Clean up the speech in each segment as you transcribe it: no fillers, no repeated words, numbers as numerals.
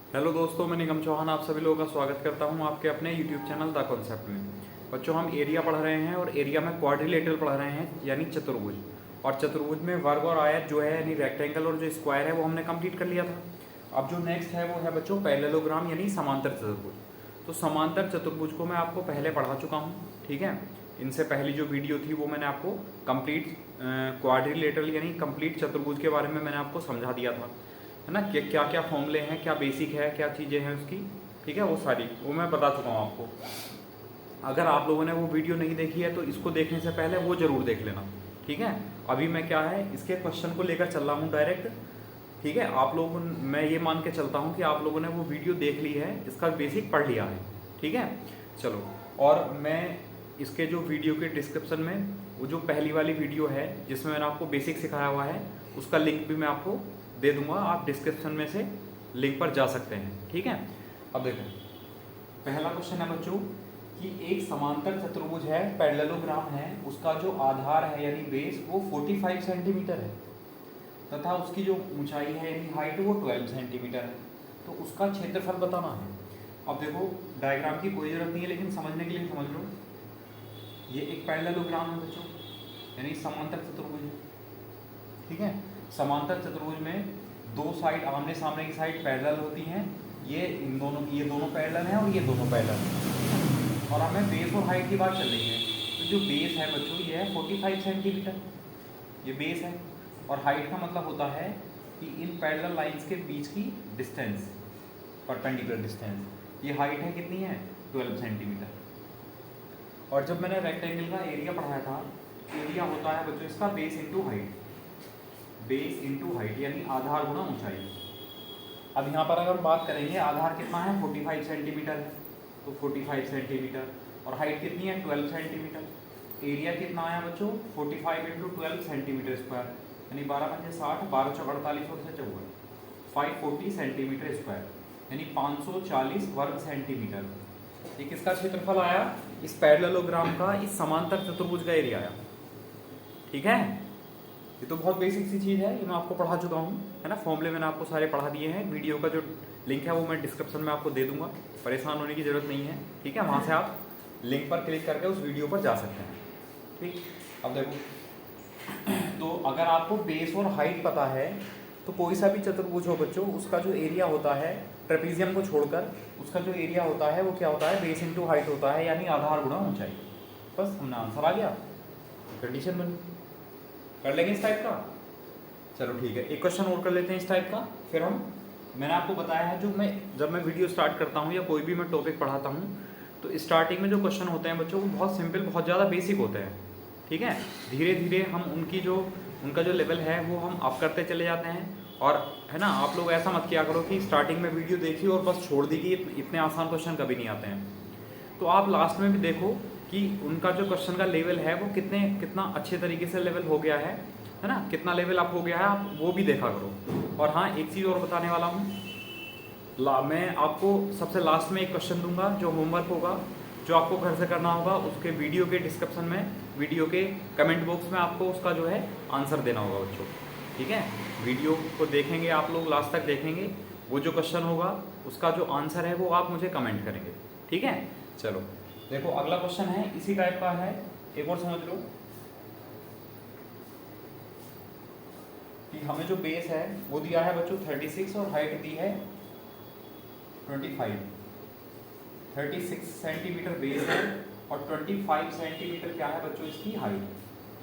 Hello दोस्तों, मैं निगम चौहान आप सभी लोगों का स्वागत करता हूं आपके अपने यूट्यूब चैनल द कॉन्सेप्ट में। बच्चों, हम एरिया पढ़ रहे हैं और एरिया में क्वाड्रिलेटरल पढ़ रहे हैं यानी चतुर्भुज। और चतुर्भुज में वर्ग और आयत जो है यानी रेक्टेंगल और जो स्क्वायर है वो हमने कंप्लीट कर लिया था। अब जो नेक्स्ट है वो है बच्चों पैरेललोग्राम यानी समांतर चतुर्भुज। तो समांतर चतुर्भुज को मैं आपको पहले पढ़ा चुका हूँ, ठीक है। इनसे पहली जो वीडियो थी वो मैंने आपको कंप्लीट क्वाड्रिलेटरल यानी कंप्लीट चतुर्भुज के बारे में मैंने आपको समझा दिया था, है ना। क्या क्या फॉर्मूले हैं, क्या बेसिक है, क्या चीज़ें हैं उसकी, ठीक है। वो सारी वो मैं बता चुका हूँ आपको। अगर आप लोगों ने वो वीडियो नहीं देखी है तो इसको देखने से पहले वो ज़रूर देख लेना, ठीक है। अभी मैं क्या है इसके क्वेश्चन को लेकर चल रहा हूँ डायरेक्ट, ठीक है। आप लोगों मैं ये मान के चलता हूँ कि आप लोगों ने वो वीडियो देख ली है, इसका बेसिक पढ़ लिया है, ठीक है। चलो, और मैं इसके जो वीडियो के डिस्क्रिप्शन में वो जो पहली वाली वीडियो है जिसमें मैंने आपको बेसिक सिखाया हुआ है उसका लिंक भी मैं आपको दे दूंगा, आप डिस्क्रिप्शन में से लिंक पर जा सकते हैं, ठीक है। अब देखो, पहला क्वेश्चन है बच्चों कि एक समांतर चतुर्भुज है, पैरेललोग्राम है, उसका जो आधार है यानी बेस वो 45 सेंटीमीटर है तथा उसकी जो ऊंचाई है यानी हाइट वो 12 सेंटीमीटर है। तो उसका क्षेत्रफल बताना है। अब देखो, डायग्राम की कोई जरूरत नहीं है लेकिन समझने के लिए समझ लो। ये एक पैरेललोग्राम है बच्चों यानी समांतर चतुर्भुज है, ठीक है। समांतर चतुर्भुज में दो साइड आमने सामने की साइड पैरेलल होती हैं। ये दोनों पैरेलल हैं और ये दोनों पैरेलल हैं। और हमें बेस और हाइट की बात चल रही है। तो जो बेस है बच्चों ये है 45 सेंटीमीटर, ये बेस है। और हाइट का मतलब होता है कि इन पैरेलल लाइंस के बीच की डिस्टेंस, परपेंडिकुलर डिस्टेंस। ये हाइट है कितनी है 12 सेंटीमीटर। और जब मैंने रेक्टेंगल का एरिया पढ़ाया था, एरिया होता है बच्चों इसका base into height, base into height यानी आधार गुणा ऊंचाई। अब यहाँ पर अगर बात करेंगे आधार कितना है 45 सेंटीमीटर है, तो 45 सेंटीमीटर और हाइट कितनी है 12 सेंटीमीटर। एरिया कितना आया बच्चों 45 इंटू 12 सेंटीमीटर स्क्वायर यानी 12 पंजे 60, 12 चौक 48 और 54, 540 सेंटीमीटर स्क्वायर यानी 540 वर्ग सेंटीमीटर। ये किसका क्षेत्रफल आया, इस पैरेललोग्राम का, इस समांतर चतुर्भुज का एरिया आया, ठीक है। ये तो बहुत बेसिक सी चीज़ है, ये मैं आपको पढ़ा चुका हूँ, है ना। फॉर्मूले मैंने आपको सारे पढ़ा दिए हैं। वीडियो का जो लिंक है वो मैं डिस्क्रिप्शन में आपको दे दूंगा, परेशान होने की ज़रूरत नहीं है, ठीक है। वहाँ से आप लिंक पर क्लिक करके उस वीडियो पर जा सकते हैं, ठीक। अब देखो, तो अगर आपको बेस और हाइट पता है तो कोई सा भी चतुर्भुज हो बच्चों, उसका जो एरिया होता है ट्रेपीजियम को छोड़कर, उसका जो एरिया होता है वो क्या होता है, बेस इंटू हाइट होता है यानी आधार गुणा ऊंचाई। बस हमने आंसर आ गया, कंडीशन बनी। कर लेंगे इस टाइप का, चलो ठीक है। एक क्वेश्चन और कर लेते हैं इस टाइप का, फिर मैंने आपको बताया है जब मैं वीडियो स्टार्ट करता हूँ या कोई भी मैं टॉपिक पढ़ाता हूँ तो स्टार्टिंग में जो क्वेश्चन होते हैं बच्चों वो बहुत सिंपल, बहुत ज़्यादा बेसिक होते हैं, ठीक है। धीरे धीरे हम उनका जो लेवल है वो हम अप करते चले जाते हैं। और है ना, आप लोग ऐसा मत किया करो कि स्टार्टिंग में वीडियो देखी और बस छोड़ दी कि इतने आसान क्वेश्चन कभी नहीं आते हैं। तो आप लास्ट में भी देखो कि उनका जो क्वेश्चन का लेवल है वो कितना अच्छे तरीके से लेवल हो गया है ना, कितना लेवल अप हो गया है, आप वो भी देखा करो। और हाँ, एक चीज़ और बताने वाला हूँ, मैं आपको सबसे लास्ट में एक क्वेश्चन दूंगा जो होमवर्क होगा, जो आपको घर से करना होगा। उसके वीडियो के डिस्क्रिप्शन में, वीडियो के कमेंट बॉक्स में आपको उसका जो है आंसर देना होगा बच्चों, ठीक है। वीडियो को देखेंगे आप लोग, लास्ट तक देखेंगे, वो जो क्वेश्चन होगा उसका जो आंसर है वो आप मुझे कमेंट करेंगे, ठीक है। चलो देखो, अगला क्वेश्चन है इसी टाइप का है, एक और समझ लो कि हमें जो बेस है वो दिया है बच्चों 36 और हाइट दी है 36 सेंटीमीटर बेस है और 25 सेंटीमीटर क्या है बच्चों इसकी हाइट।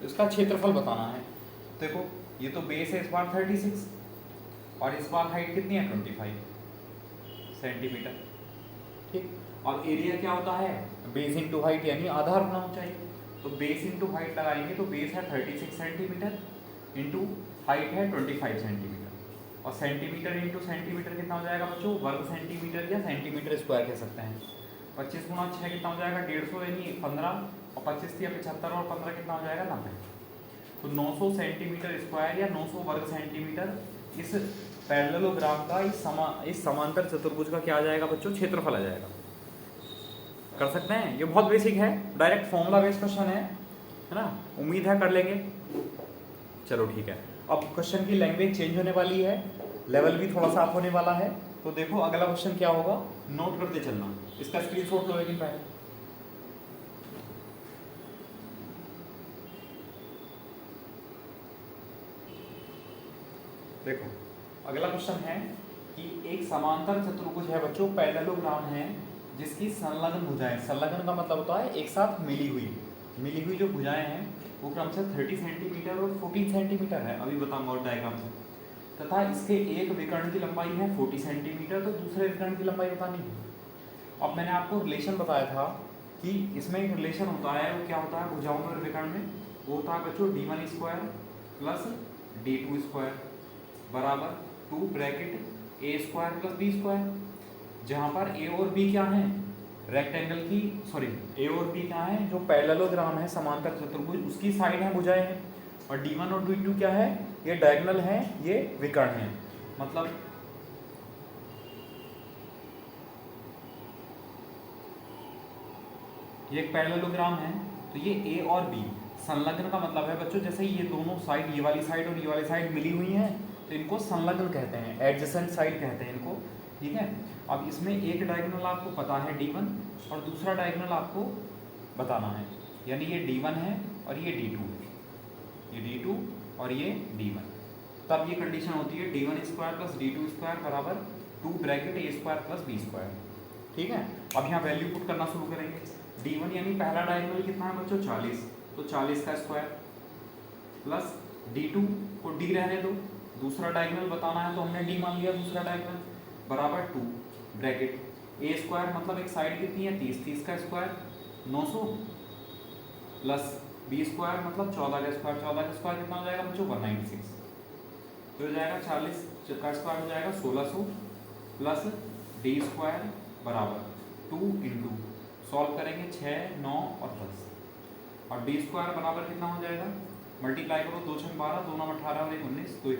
तो इसका क्षेत्रफल बताना है। देखो, ये तो बेस है इस बार 36 और इस बार हाइट कितनी है 25 सेंटीमीटर, ठीक। और एरिया क्या होता है बेस इंटू हाइट यानी आधार गुणा ऊंचाई। तो बेस इंटू हाइट लगाएंगे तो बेस है 36 सेंटीमीटर इंटू हाइट है 25 सेंटीमीटर। और सेंटीमीटर इंटू सेंटीमीटर कितना हो जाएगा बच्चों, वर्ग सेंटीमीटर या सेंटीमीटर स्क्वायर कह सकते हैं। 25 गुणा 6 कितना हो जाएगा 150 यानी 15, और 25 या 75 और 15 कितना हो जाएगा 90। तो 900 सेंटीमीटर स्क्वायर या 900 वर्ग सेंटीमीटर इस पैरेललोग्राम का, इस समांतर चतुर्भुज का क्या आ जाएगा बच्चों, क्षेत्रफल आ जाएगा। कर सकते हैं, ये बहुत बेसिक है, डायरेक्ट फॉर्मूला बेस्ड क्वेश्चन है ना। उम्मीद है कर लेंगे। चलो ठीक है, अब क्वेश्चन की लैंग्वेज चेंज होने वाली है, लेवल भी थोड़ा सा अप होने वाला है, तो देखो अगला क्वेश्चन क्या होगा, नोट करते चलना, इसका स्क्रीनशॉट लो लेकिन पहले। देखो अगला क्वेश्चन है कि एक समांतर चतुर्भुज है बच्चों, पैरेललोग्राम है, जिसकी संलग्न भुजाएं, संलग्न का मतलब होता है एक साथ मिली हुई जो भुजाएं हैं वो क्रमशः 30 सेंटीमीटर और 14 सेंटीमीटर है, अभी बताऊंगा और डायग्राम से, तथा इसके एक विकर्ण की लंबाई है 40 सेंटीमीटर, तो दूसरे विकर्ण की लंबाई बतानी है। अब मैंने आपको रिलेशन बताया था कि इसमें एक रिलेशन होता है, वो क्या होता है भुजाओं में विकर्ण में, वो होता है बच्चों d1 square plus d2 square बराबर 2 bracket a square plus b square, जहाँ पर a और b क्या है, रेक्टेंगल की a और b क्या है, जो पैरेललोग्राम है समांतर चतुर्भुज उसकी साइड है भुजाएं हैं, और d1 और d2 क्या है, ये डायगोनल है, ये विकर्ण है। मतलब ये एक पैरेललोग्राम है, तो ये a और b संलग्न का मतलब है बच्चों, जैसे ये दोनों साइड, ये वाली साइड और ये वाली साइड मिली हुई हैं, तो इनको संलग्न कहते हैं, एडजेसेंट साइड कहते हैं इनको, ठीक है। अब इसमें एक डायगोनल आपको पता है d1 और दूसरा डायगोनल आपको बताना है, यानी ये d1 है और ये d2 है, ये d2 और ये d1, तब ये कंडीशन होती है d1 square plus d2 square बराबर 2 bracket a square plus b square, ठीक है। अब यहाँ वैल्यू पुट करना शुरू करेंगे, d1 यानी पहला डायगोनल कितना है बच्चों 40, तो 40 का स्क्वायर प्लस d2 को d रहने दो, दूसरा डायगोनल बताना है तो हमने d मान लिया दूसरा डायगोनल, बराबर 2 ब्रैकेट a स्क्वायर मतलब एक साइड कितनी है 30, 30 का स्क्वायर 900 प्लस b स्क्वायर मतलब 14 का स्क्वायर, 14 का स्क्वायर कितना हो जाएगा बच्चों 196, तो हो जाएगा 40 का स्क्वायर हो जाएगा 1600 प्लस d स्क्वायर बराबर 2 इंटू सॉल्व करेंगे 6, 9 और 10, और d स्क्वायर बराबर कितना हो जाएगा, मल्टीप्लाई करो 2 6 12, 2 9 18 और 1 19, 2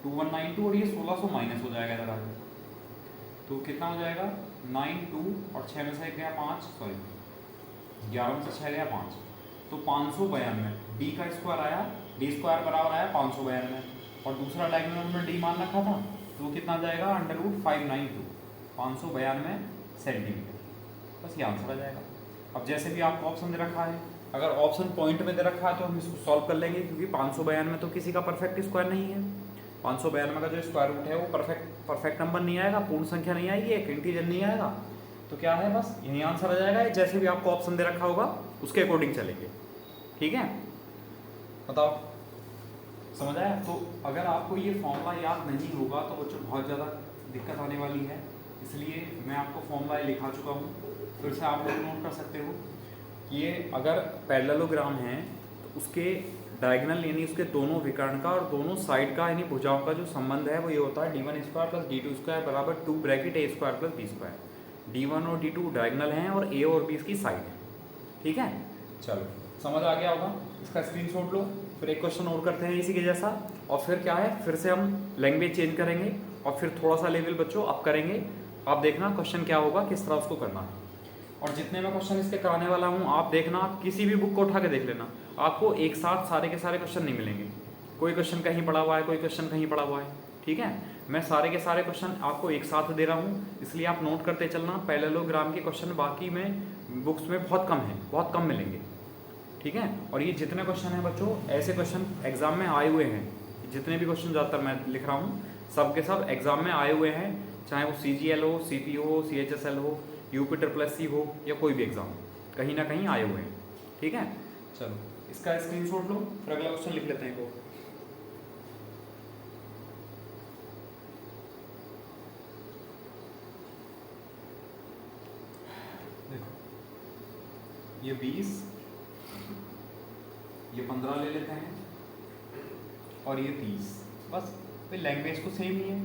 2192, और ये 1600 माइनस हो जाएगा इधर आगे, तो कितना हो जाएगा 92 और 6 में से गया 5, सॉरी 11 में से 6 गया 5, तो 592, d का स्क्वायर आया, d स्क्वायर बराबर आया 592, और दूसरा डायगोनल हमने d मान रखा था, तो वो कितना जाएगा √592, 592 सेंटीमीटर, बस ये आंसर आ जाएगा। अब जैसे भी आपको ऑप्शन दे रखा है, अगर ऑप्शन पॉइंट में दे रखा है तो हम इसको सॉल्व कर लेंगे, क्योंकि 592 तो किसी का परफेक्ट स्क्वायर नहीं है, 592 का जो स्क्वायर रूट है वो परफेक्ट नंबर नहीं आएगा, पूर्ण संख्या नहीं आएगी, एक इंटीजर नहीं आएगा, तो क्या है बस यही आंसर आ जाएगा। जैसे भी आपको ऑप्शन दे रखा होगा उसके अकॉर्डिंग चलेंगे, ठीक है। बताओ समझ आया? तो अगर आपको ये फॉर्मूला याद नहीं होगा तो बच्चों बहुत ज़्यादा दिक्कत आने वाली है, इसलिए मैं आपको फॉर्मूला लिखा चुका हूँ, फिर से आप लोग नोट कर सकते हो कि ये अगर पैरेललोग्राम है तो उसके डायगोनल यानी उसके दोनों विकर्ण का और दोनों साइड का यानी भुजाओं का जो संबंध है वो ये होता है d1 square plus d2 square बराबर 2 bracket a square plus b square, d1 और d2 डायगोनल हैं और a और b इसकी साइड है, ठीक है। चलो समझ आ गया होगा, इसका स्क्रीनशॉट लो, फिर एक क्वेश्चन और करते हैं इसी के जैसा, और फिर क्या है फिर से हम लैंग्वेज चेंज करेंगे और फिर थोड़ा सा लेवल बच्चों अप करेंगे। आप देखना क्वेश्चन क्या होगा, किस तरह उसको करना है, और जितने मैं क्वेश्चन इसके कराने वाला हूँ आप देखना, आप किसी भी बुक को उठा के देख लेना, आपको एक साथ सारे के सारे क्वेश्चन नहीं मिलेंगे, कोई क्वेश्चन कहीं पड़ा हुआ है, कोई क्वेश्चन कहीं पड़ा हुआ है, ठीक है। मैं सारे के सारे क्वेश्चन आपको एक साथ दे रहा हूँ, इसलिए आप नोट करते चलना। पैरेललोग्राम के क्वेश्चन बाकी में बुक्स में बहुत कम है, बहुत कम मिलेंगे, ठीक है। और ये जितने क्वेश्चन हैं बच्चों ऐसे क्वेश्चन एग्जाम में आए हुए हैं, जितने भी क्वेश्चन ज़्यादातर मैं लिख रहा हूँ सब के सब एग्जाम में आए हुए हैं, चाहे वो CGL हो, CPO हो, CHSL हो, UP++ हो या कोई भी एग्ज़ाम, कहीं ना कहीं आए हुए हैं, ठीक है। चलो इसका स्क्रीनशॉट लो, फिर अगला क्वेश्चन लिख लेते हैं को। देखो ये 20, ये 15 ले लेते हैं और ये 30, बस फिर लैंग्वेज तो सेम ही है,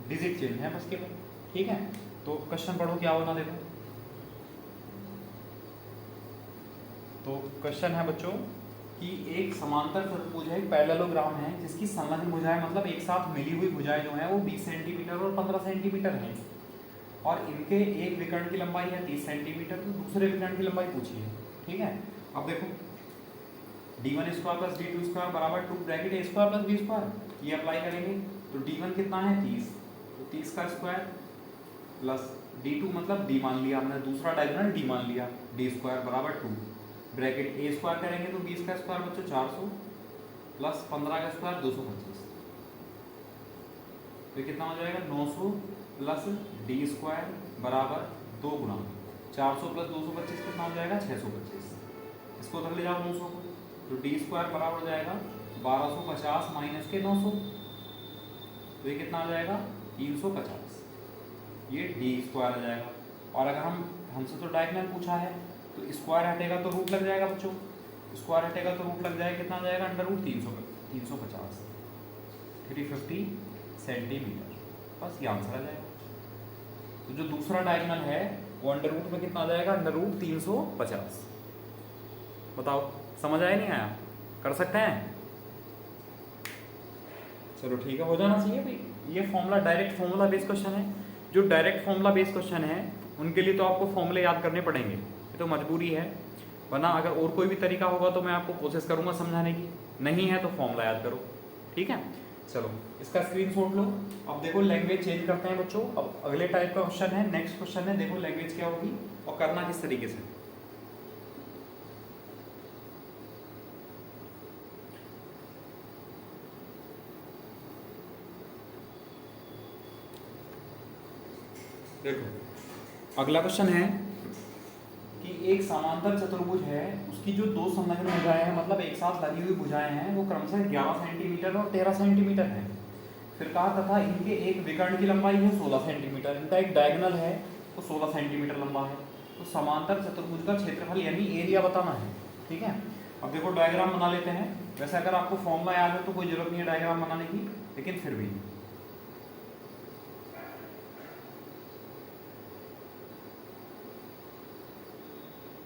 डिजिट चेंज है बस केवल, ठीक है। तो क्वेश्चन पढ़ो क्या होना, देखो तो क्वेश्चन है बच्चों कि एक समांतर चतुर्भुज है, पैरेललोग्राम है, जिसकी संलग्न भुजाएं मतलब एक साथ मिली हुई भुजाएं जो हैं वो 20 सेंटीमीटर और 15 सेंटीमीटर हैं, और इनके एक विकर्ण की लंबाई है 30 सेंटीमीटर, तो दूसरे विकर्ण की लंबाई पूछी है, ठीक है। अब देखो d1 square plus d2 square बराबर 2 bracket a square plus b square, ये अप्लाई करेंगे तो d1 कितना है 30, तो 30 का स्क्वायर प्लस d2 मतलब d मान लिया हमने, दूसरा डायगोनल d मान लिया, d स्क्वायर बराबर 2, ब्रैकेट a स्क्वायर करेंगे तो 20 का स्क्वायर बच्चों 400 प्लस 15 का स्क्वायर 225, तो कितना हो जाएगा 900 प्लस d स्क्वायर बराबर 2 गुना 400 प्लस 225 कितना हो जाएगा 625, इसको उधर ले जाओ 900 को, तो d स्क्वायर बराबर हो जाएगा 1250 माइनस के 900, तो ये कितना आ जाएगा 350, ये d स्क्वायर आ जाएगा। और अगर हमसे तो डायगोनल पूछा है तो स्क्वायर हटेगा तो रूट लग जाएगा बच्चों, स्क्वायर हटेगा तो रूट लग जाएगा, कितना आ जाएगा अंडर रूट 350 350 सेंटीमीटर, बस ये आंसर आ जाएगा। तो जो दूसरा डायगोनल है वो अंडर रूट में कितना आ जाएगा अंडर रूट 350। बताओ समझ आया नहीं आया, कर सकते हैं? चलो ठीक है, हो जाना चाहिए भाई। ये formula direct formula based question है, जो डायरेक्ट फॉर्मूला बेस्ड क्वेश्चन है उनके लिए तो आपको फॉर्मूले याद करने पड़ेंगे, ये तो मजबूरी है, वरना अगर और कोई भी तरीका होगा तो मैं आपको कोशिश करूंगा समझाने की, नहीं है तो फॉर्मूला याद करो, ठीक है। चलो इसका स्क्रीनशॉट लो। अब देखो लैंग्वेज चेंज करते हैं बच्चों, अब अगले टाइप का क्वेश्चन है, नेक्स्ट क्वेश्चन है, देखो लैंग्वेज क्या होगी और करना किस तरीके से। देखो अगला क्वेश्चन है कि एक समांतर चतुर्भुज है, उसकी जो दो संलग्न भुजाएं हैं, मतलब एक साथ लगी हुई भुजाएं हैं, वो क्रमशः 11 सेंटीमीटर और 13 सेंटीमीटर है। फिर कहा तथा इनके एक विकर्ण की लंबाई है 16 सेंटीमीटर, इनका एक डायगोनल है वो 16 सेंटीमीटर लंबा है। तो समांतर चतुर्भुज का क्षेत्रफल यानी एरिया बताना है, ठीक है। अब देखो डायग्राम बना लेते हैं, वैसे अगर आपको फॉर्मूला याद है तो कोई जरूरत नहीं है डायग्राम बनाने की, लेकिन फिर भी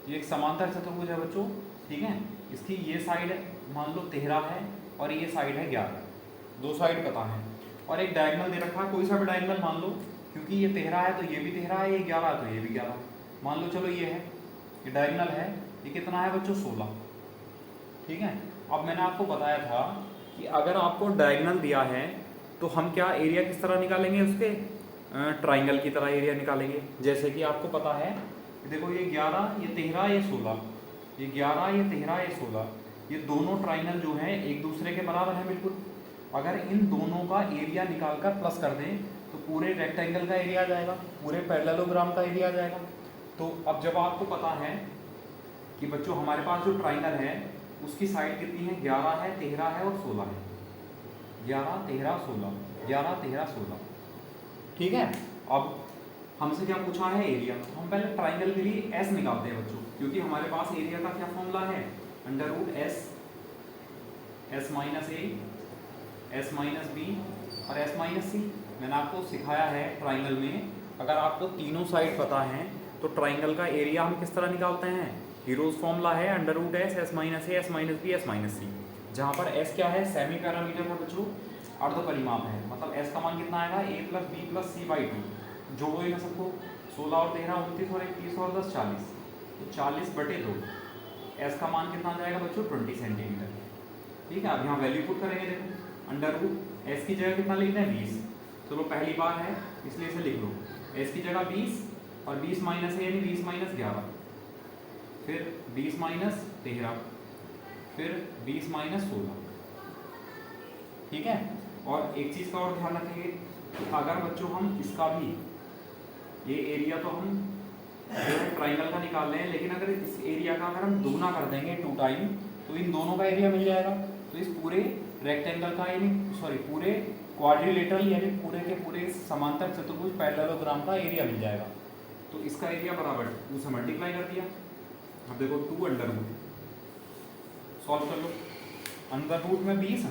ये एक समांतर चतुर्भुज है बच्चों, ठीक है। इसकी ये साइड मान लो 13 है और ये साइड है 11, दो साइड पता है, और एक डायगोनल दे रखा है, कोई सा भी डायगोनल मान लो, क्योंकि ये 13 है तो ये भी 13 है, ये 11 है तो ये भी 11 मान लो। चलो ये है, ये डायगोनल है, ये कितना है बच्चों 16, ठीक है। अब मैंने आपको बताया था कि अगर आपको डायगोनल दिया है तो हम क्या एरिया किस तरह निकालेंगे, उसके ट्राइंगल की तरह एरिया निकालेंगे। जैसे कि आपको पता है, देखो ये 11 ये 13 ये 16, ये 11 ये 13 ये 16, ये दोनों ट्राइंगल जो हैं एक दूसरे के बराबर हैं बिल्कुल। अगर इन दोनों का एरिया निकालकर प्लस कर दें तो पूरे रेक्टेंगल का एरिया आ जाएगा, पूरे पैरेललोग्राम का एरिया आ जाएगा। तो अब जब आपको पता है कि बच्चों हमारे पास जो ट्राइंगल है उसकी साइड कितनी है, 11 है 13 है और 16 है, 11 13 16, 11 13 16, ठीक है। अब हमसे क्या पूछा है एरिया, तो हम पहले ट्राइंगल के लिए एस निकालते हैं बच्चों, क्योंकि हमारे पास एरिया का क्या फॉर्मूला है under root S, S minus A, S minus B और एस माइनस सी। मैंने आपको सिखाया है ट्राइंगल में अगर आपको तीनों साइड पता है तो ट्राइंगल का एरिया हम किस तरह निकालते हैं, हीरोज फॉर्मूला है under root S, S minus A, S minus B, S minus C, जहाँ पर एस क्या है सेमी पैरामीटर है बच्चों, अर्ध परिमाप है, मतलब एस का मान कितना आएगा A plus B plus C by 2, जोड़ो इन्हें सबको, 16 और 13 29 और 31 और 10 40, तो 40/2, एस का मान कितना आ जाएगा बच्चों 20 सेंटीमीटर, ठीक है। अब यहाँ वैल्यू पुट करेंगे, देखो अंडर रूट एस की जगह कितना लिखते हैं 20, चलो पहली बार है इसलिए इसे लिख लो, एस की जगह 20 और 20 माइनस यानी 20 माइनस 11, फिर 20 माइनस 13, फिर 20 माइनस 16, ठीक है। और एक चीज़ का और ध्यान रखेंगे कि अगर बच्चों हम इसका भी ये एरिया तो हम ट्राइंगल का निकाल रहे हैं, लेकिन अगर इस एरिया का अगर हम दुगना कर देंगे 2 टाइम तो इन दोनों का एरिया मिल जाएगा। तो इस पूरे रेक्टेंगल का यानी सॉरी पूरे क्वाड्रिलेटरल यानी पूरे के पूरे समांतर चतुर्भुज पैरेललोग्राम का एरिया मिल जाएगा। तो इसका एरिया बराबर 2 से मल्टीप्लाई कर दिया। अब देखो 2 अंडर रूट सॉल्व कर लो, अंडर रूट में 20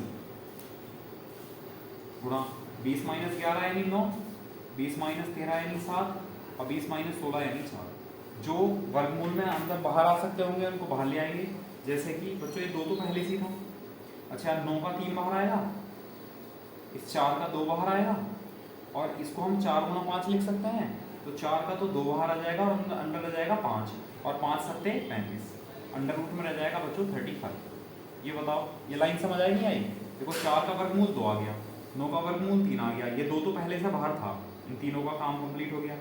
गुणा 20 माइनस 11 यानी 9, 20 माइनस 13 यानी 7 और 20 माइनस 16 यानी 4। जो वर्गमूल में अंदर बाहर आ सकते होंगे उनको बाहर ले आएंगे, जैसे कि बच्चों ये 2 तो पहले से था। अच्छा 9 का 3 बाहर आएगा, इस 4 का 2 बाहर आएगा और इसको हम 4 गुना 5 लिख सकते हैं, तो 4 का तो 2 बाहर आ जाएगा और अंडर रह जाएगा 5 और 5 सत्ते 35, अंडर रूट में रह जाएगा बच्चों 35। ये बताओ ये लाइन समझ आई नहीं आई? देखो 4 का वर्गमूल 2 आ गया, 9 का वर्गमूल 3 आ गया, ये 2 तो पहले से बाहर था, इन तीनों का काम कंप्लीट हो गया।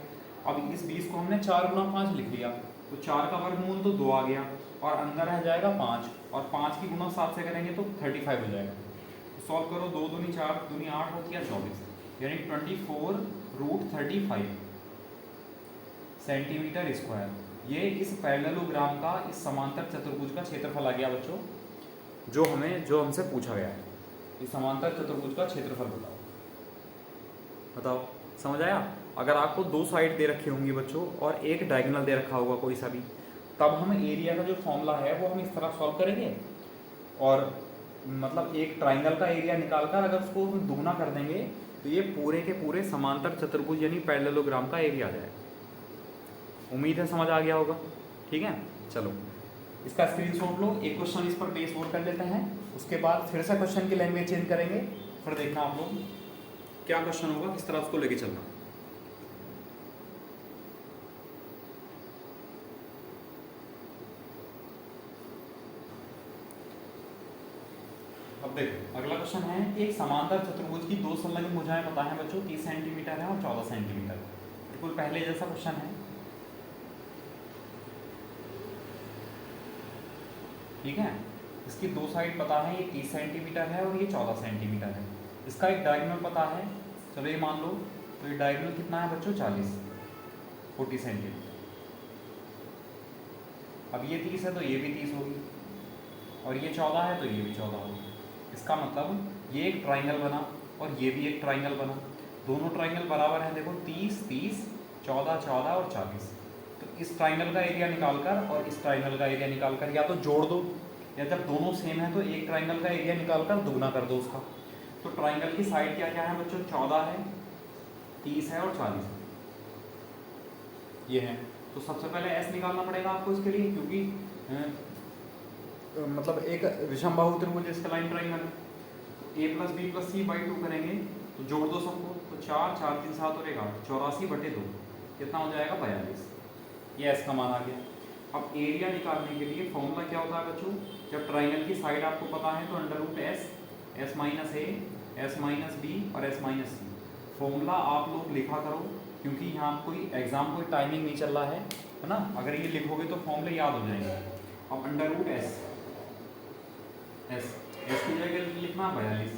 अब इस 20 को हमने 4 गुना 5 लिख लिया, तो 4 का वर्गमूल तो 2 आ गया और अंदर रह जाएगा 5, और 5 की गुना 7 से करेंगे तो 35 हो जाएगा। तो सॉल्व करो, 2 दूनी 4 दूनी 8 होती है 24, यानी 24√35 सेंटीमीटर स्क्वायर। ये इस पैरेललोग्राम का, इस समांतर चतुर्भुज का क्षेत्रफल आ गया बच्चों, जो हमसे पूछा गया है। इस समांतर चतुर्भुज का क्षेत्रफल बताओ, समझ आया? अगर आपको 2 साइड दे रखी होंगी बच्चों और एक डायगोनल दे रखा होगा कोई सा भी, तब हम एरिया का जो फॉर्मूला है वो हम इस तरह सॉल्व करेंगे, और मतलब एक ट्राइंगल का एरिया निकालकर अगर उसको हम दुगना कर देंगे तो ये पूरे के पूरे समांतर चतुर्भुज यानी पैरेललोग्राम का एरिया आ जाएगा। उम्मीद है समझ आ गया होगा। ठीक है, चलो इसका स्क्रीनशॉट लो, एक क्वेश्चन इस पर बेस और कर लेते हैं, उसके बाद फिर से क्वेश्चन की लैंग्वेज चेंज करेंगे, फिर देखना आप लोग क्या क्वेश्चन होगा, किस तरह उसको लेके चलना। अब देखो अगला क्वेश्चन है, एक समांतर चतुर्भुज की 2 संलग्न भुजाएं पता है बच्चों, 30 सेंटीमीटर है और 14 सेंटीमीटर। बिल्कुल पहले जैसा क्वेश्चन है, ठीक है। इसकी 2 साइड पता है, ये 30 सेंटीमीटर है और ये 14 सेंटीमीटर है। इसका एक डायगोनल पता है, चलो ये मान लो, तो ये डायगोनल कितना है बच्चों 40 सेंटीमीटर। अब ये 30 है तो ये भी 30 होगी, और ये 14 है तो ये भी 14 होगी। इसका मतलब ये एक ट्राइंगल बना और ये भी एक ट्राइंगल बना, दोनों ट्राइंगल बराबर हैं। देखो 30 30 14 14 और 40। तो इस ट्राइंगल का एरिया निकालकर और इस ट्राइंगल का एरिया निकालकर या तो जोड़ दो, या जब दोनों सेम है तो एक ट्राइंगल का एरिया निकालकर दुगना कर दो उसका। तो ट्राइंगल की साइड क्या क्या है बच्चों, 14 है, 30 है और 40 है, ये है। तो सबसे पहले एस निकालना पड़ेगा आपको इसके लिए, क्योंकि मतलब एक विषमबाहु त्रिभुज इसका line triangle, a + b + c / 2 करेंगे तो जोड़ दो सबको, तो 4 4 3 7 और 1 8, 84/2 कितना हो जाएगा 42। ये एस का मान आ गया। अब एरिया निकालने के लिए फॉर्मूला क्या होता है बच्चों, जब ट्राइंगल की साइड आपको पता है तो √s, s - a, s - b और s - c। फॉर्मूला आप लोग लिखा करो, क्योंकि यहाँ कोई एग्जाम कोई टाइमिंग नहीं चल रहा है ना। अगर ये लिखोगे तो फॉर्मूले याद हो जाएंगे। अब √s, s की जगह लिखना 42।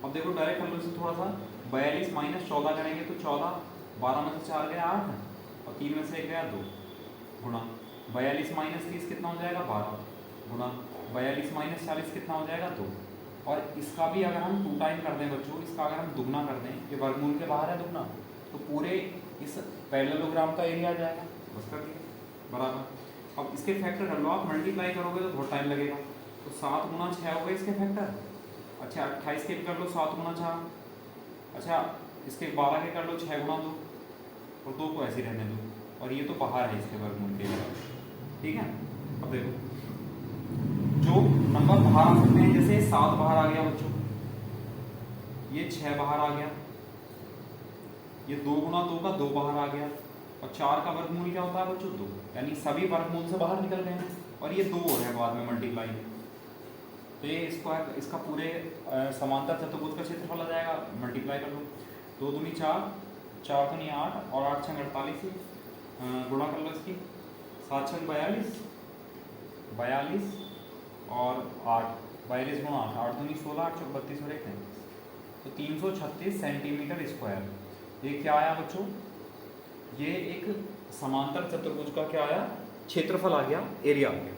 अब देखो डायरेक्ट हम लोग इसे थोड़ा सा 42 - 14 करेंगे तो 14, 12 में से 4 गया 8 और 3 में से 1 गया 2, गुणा 42 - 30 कितना हो जाएगा 12, गुणा 42 - 40 कितना हो जाएगा 2। और इसका भी अगर हम 2 टाइम कर दें बच्चों, इसका अगर हम दुगना कर दें, ये वर्गमूल के बाहर है दुगना, तो पूरे इस पैरेललोग्राम का एरिया आ जाएगा, बस कर दिया बराबर। अब इसके फैक्टर कर लो आप, मल्टीप्लाई करोगे तो बहुत टाइम लगेगा। तो 7 गुना 6 हो गए इसके फैक्टर, अच्छा 28 के भी कर लो 7 गुना 4, अच्छा इसके 12 के कर लो 6 गुना 2, और 2 को ऐसे ही रहने दो, और ये तो बाहर है इसके वर्गमूल के लिए, ठीक है। अब देखो जो नंबर बाहर आ सकते हैं, जैसे 7 बाहर आ गया बच्चों, ये 6 बाहर आ गया, ये 2 गुना 2 का 2 बाहर आ गया, और 4 का वर्गमूल क्या होता है बच्चों 2, यानी सभी वर्गमूल से बाहर निकल गए हैं, और ये 2 और है बाद में मल्टीप्लाई। तो ये इसका पूरे समांतर चतुर्भुज का क्षेत्रफल आ जाएगा, मल्टीप्लाई कर लो, 2 दूनी 4, 4 दूनी 8 और 8 छंग 48, गुणा कर लो इसकी, 7 छंग 42, 42 और 8, 42 गुणा 8, 8 दूनी 16, 8 चौक 32 और 1 33, तो 336 सेंटीमीटर स्क्वायर। ये क्या आया बच्चों, ये एक समांतर चतुर्भुज का क्या आया, क्षेत्रफल आ गया, एरिया आ गया।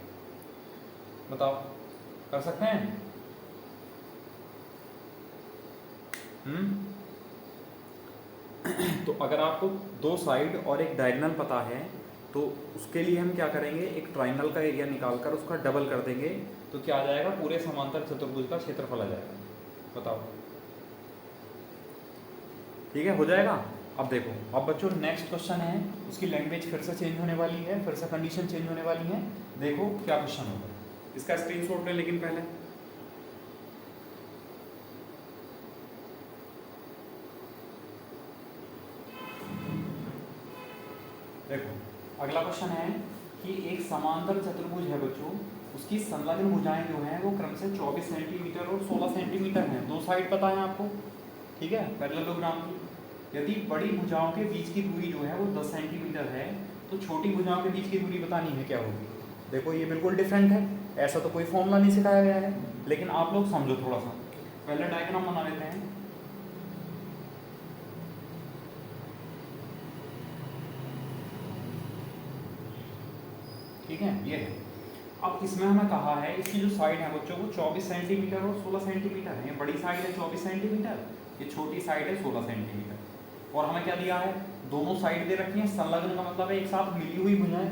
बताओ कर सकते हैं? तो अगर आपको 2 साइड और एक डायगोनल पता है तो उसके लिए हम क्या करेंगे, एक ट्राइंगल का एरिया निकालकर उसका डबल कर देंगे, तो क्या आ जाएगा, पूरे समांतर चतुर्भुज का क्षेत्रफल आ जाएगा। बताओ ठीक है, हो जाएगा। अब देखो, अब बच्चों नेक्स्ट क्वेश्चन है, उसकी लैंग्वेज फिर से चेंज होने वाली है, फिर से कंडीशन चेंज होने वाली है। देखो क्या क्वेश्चन होगा, इसका स्क्रीनशॉट लें, लेकिन पहले देखो अगला क्वेश्चन है कि एक समांतर चतुर्भुज है बच्चों, उसकी संलग्न भुजाएं जो हैं वो क्रम से 24 सेंटीमीटर और 16 सेंटीमीटर हैं। 2 साइड पता है आपको, ठीक है, पैरेललोग्राम की। यदि बड़ी भुजाओं के बीच की दूरी जो है वो 10 सेंटीमीटर है तो छोटी भुजाओं के बीच की दूरी बतानी है, क्या होगी। देखो ये बिल्कुल डिफरेंट है, ऐसा तो कोई फॉर्मूला नहीं सिखाया गया है, लेकिन आप लोग समझो थोड़ा सा। पहले डायग्राम बना लेते हैं। ठीक है, ये है। अब इसमें हमें कहा है इसकी जो साइड है बच्चों वो 24 सेंटीमीटर और 16 सेंटीमीटर है। बड़ी साइड है 24 सेंटीमीटर, ये छोटी साइड है 16 सेंटीमीटर। और हमें क्या दिया है, दोनों साइड दे रखी है संलग्न, का मतलब है एक साथ मिली हुई भुजाएं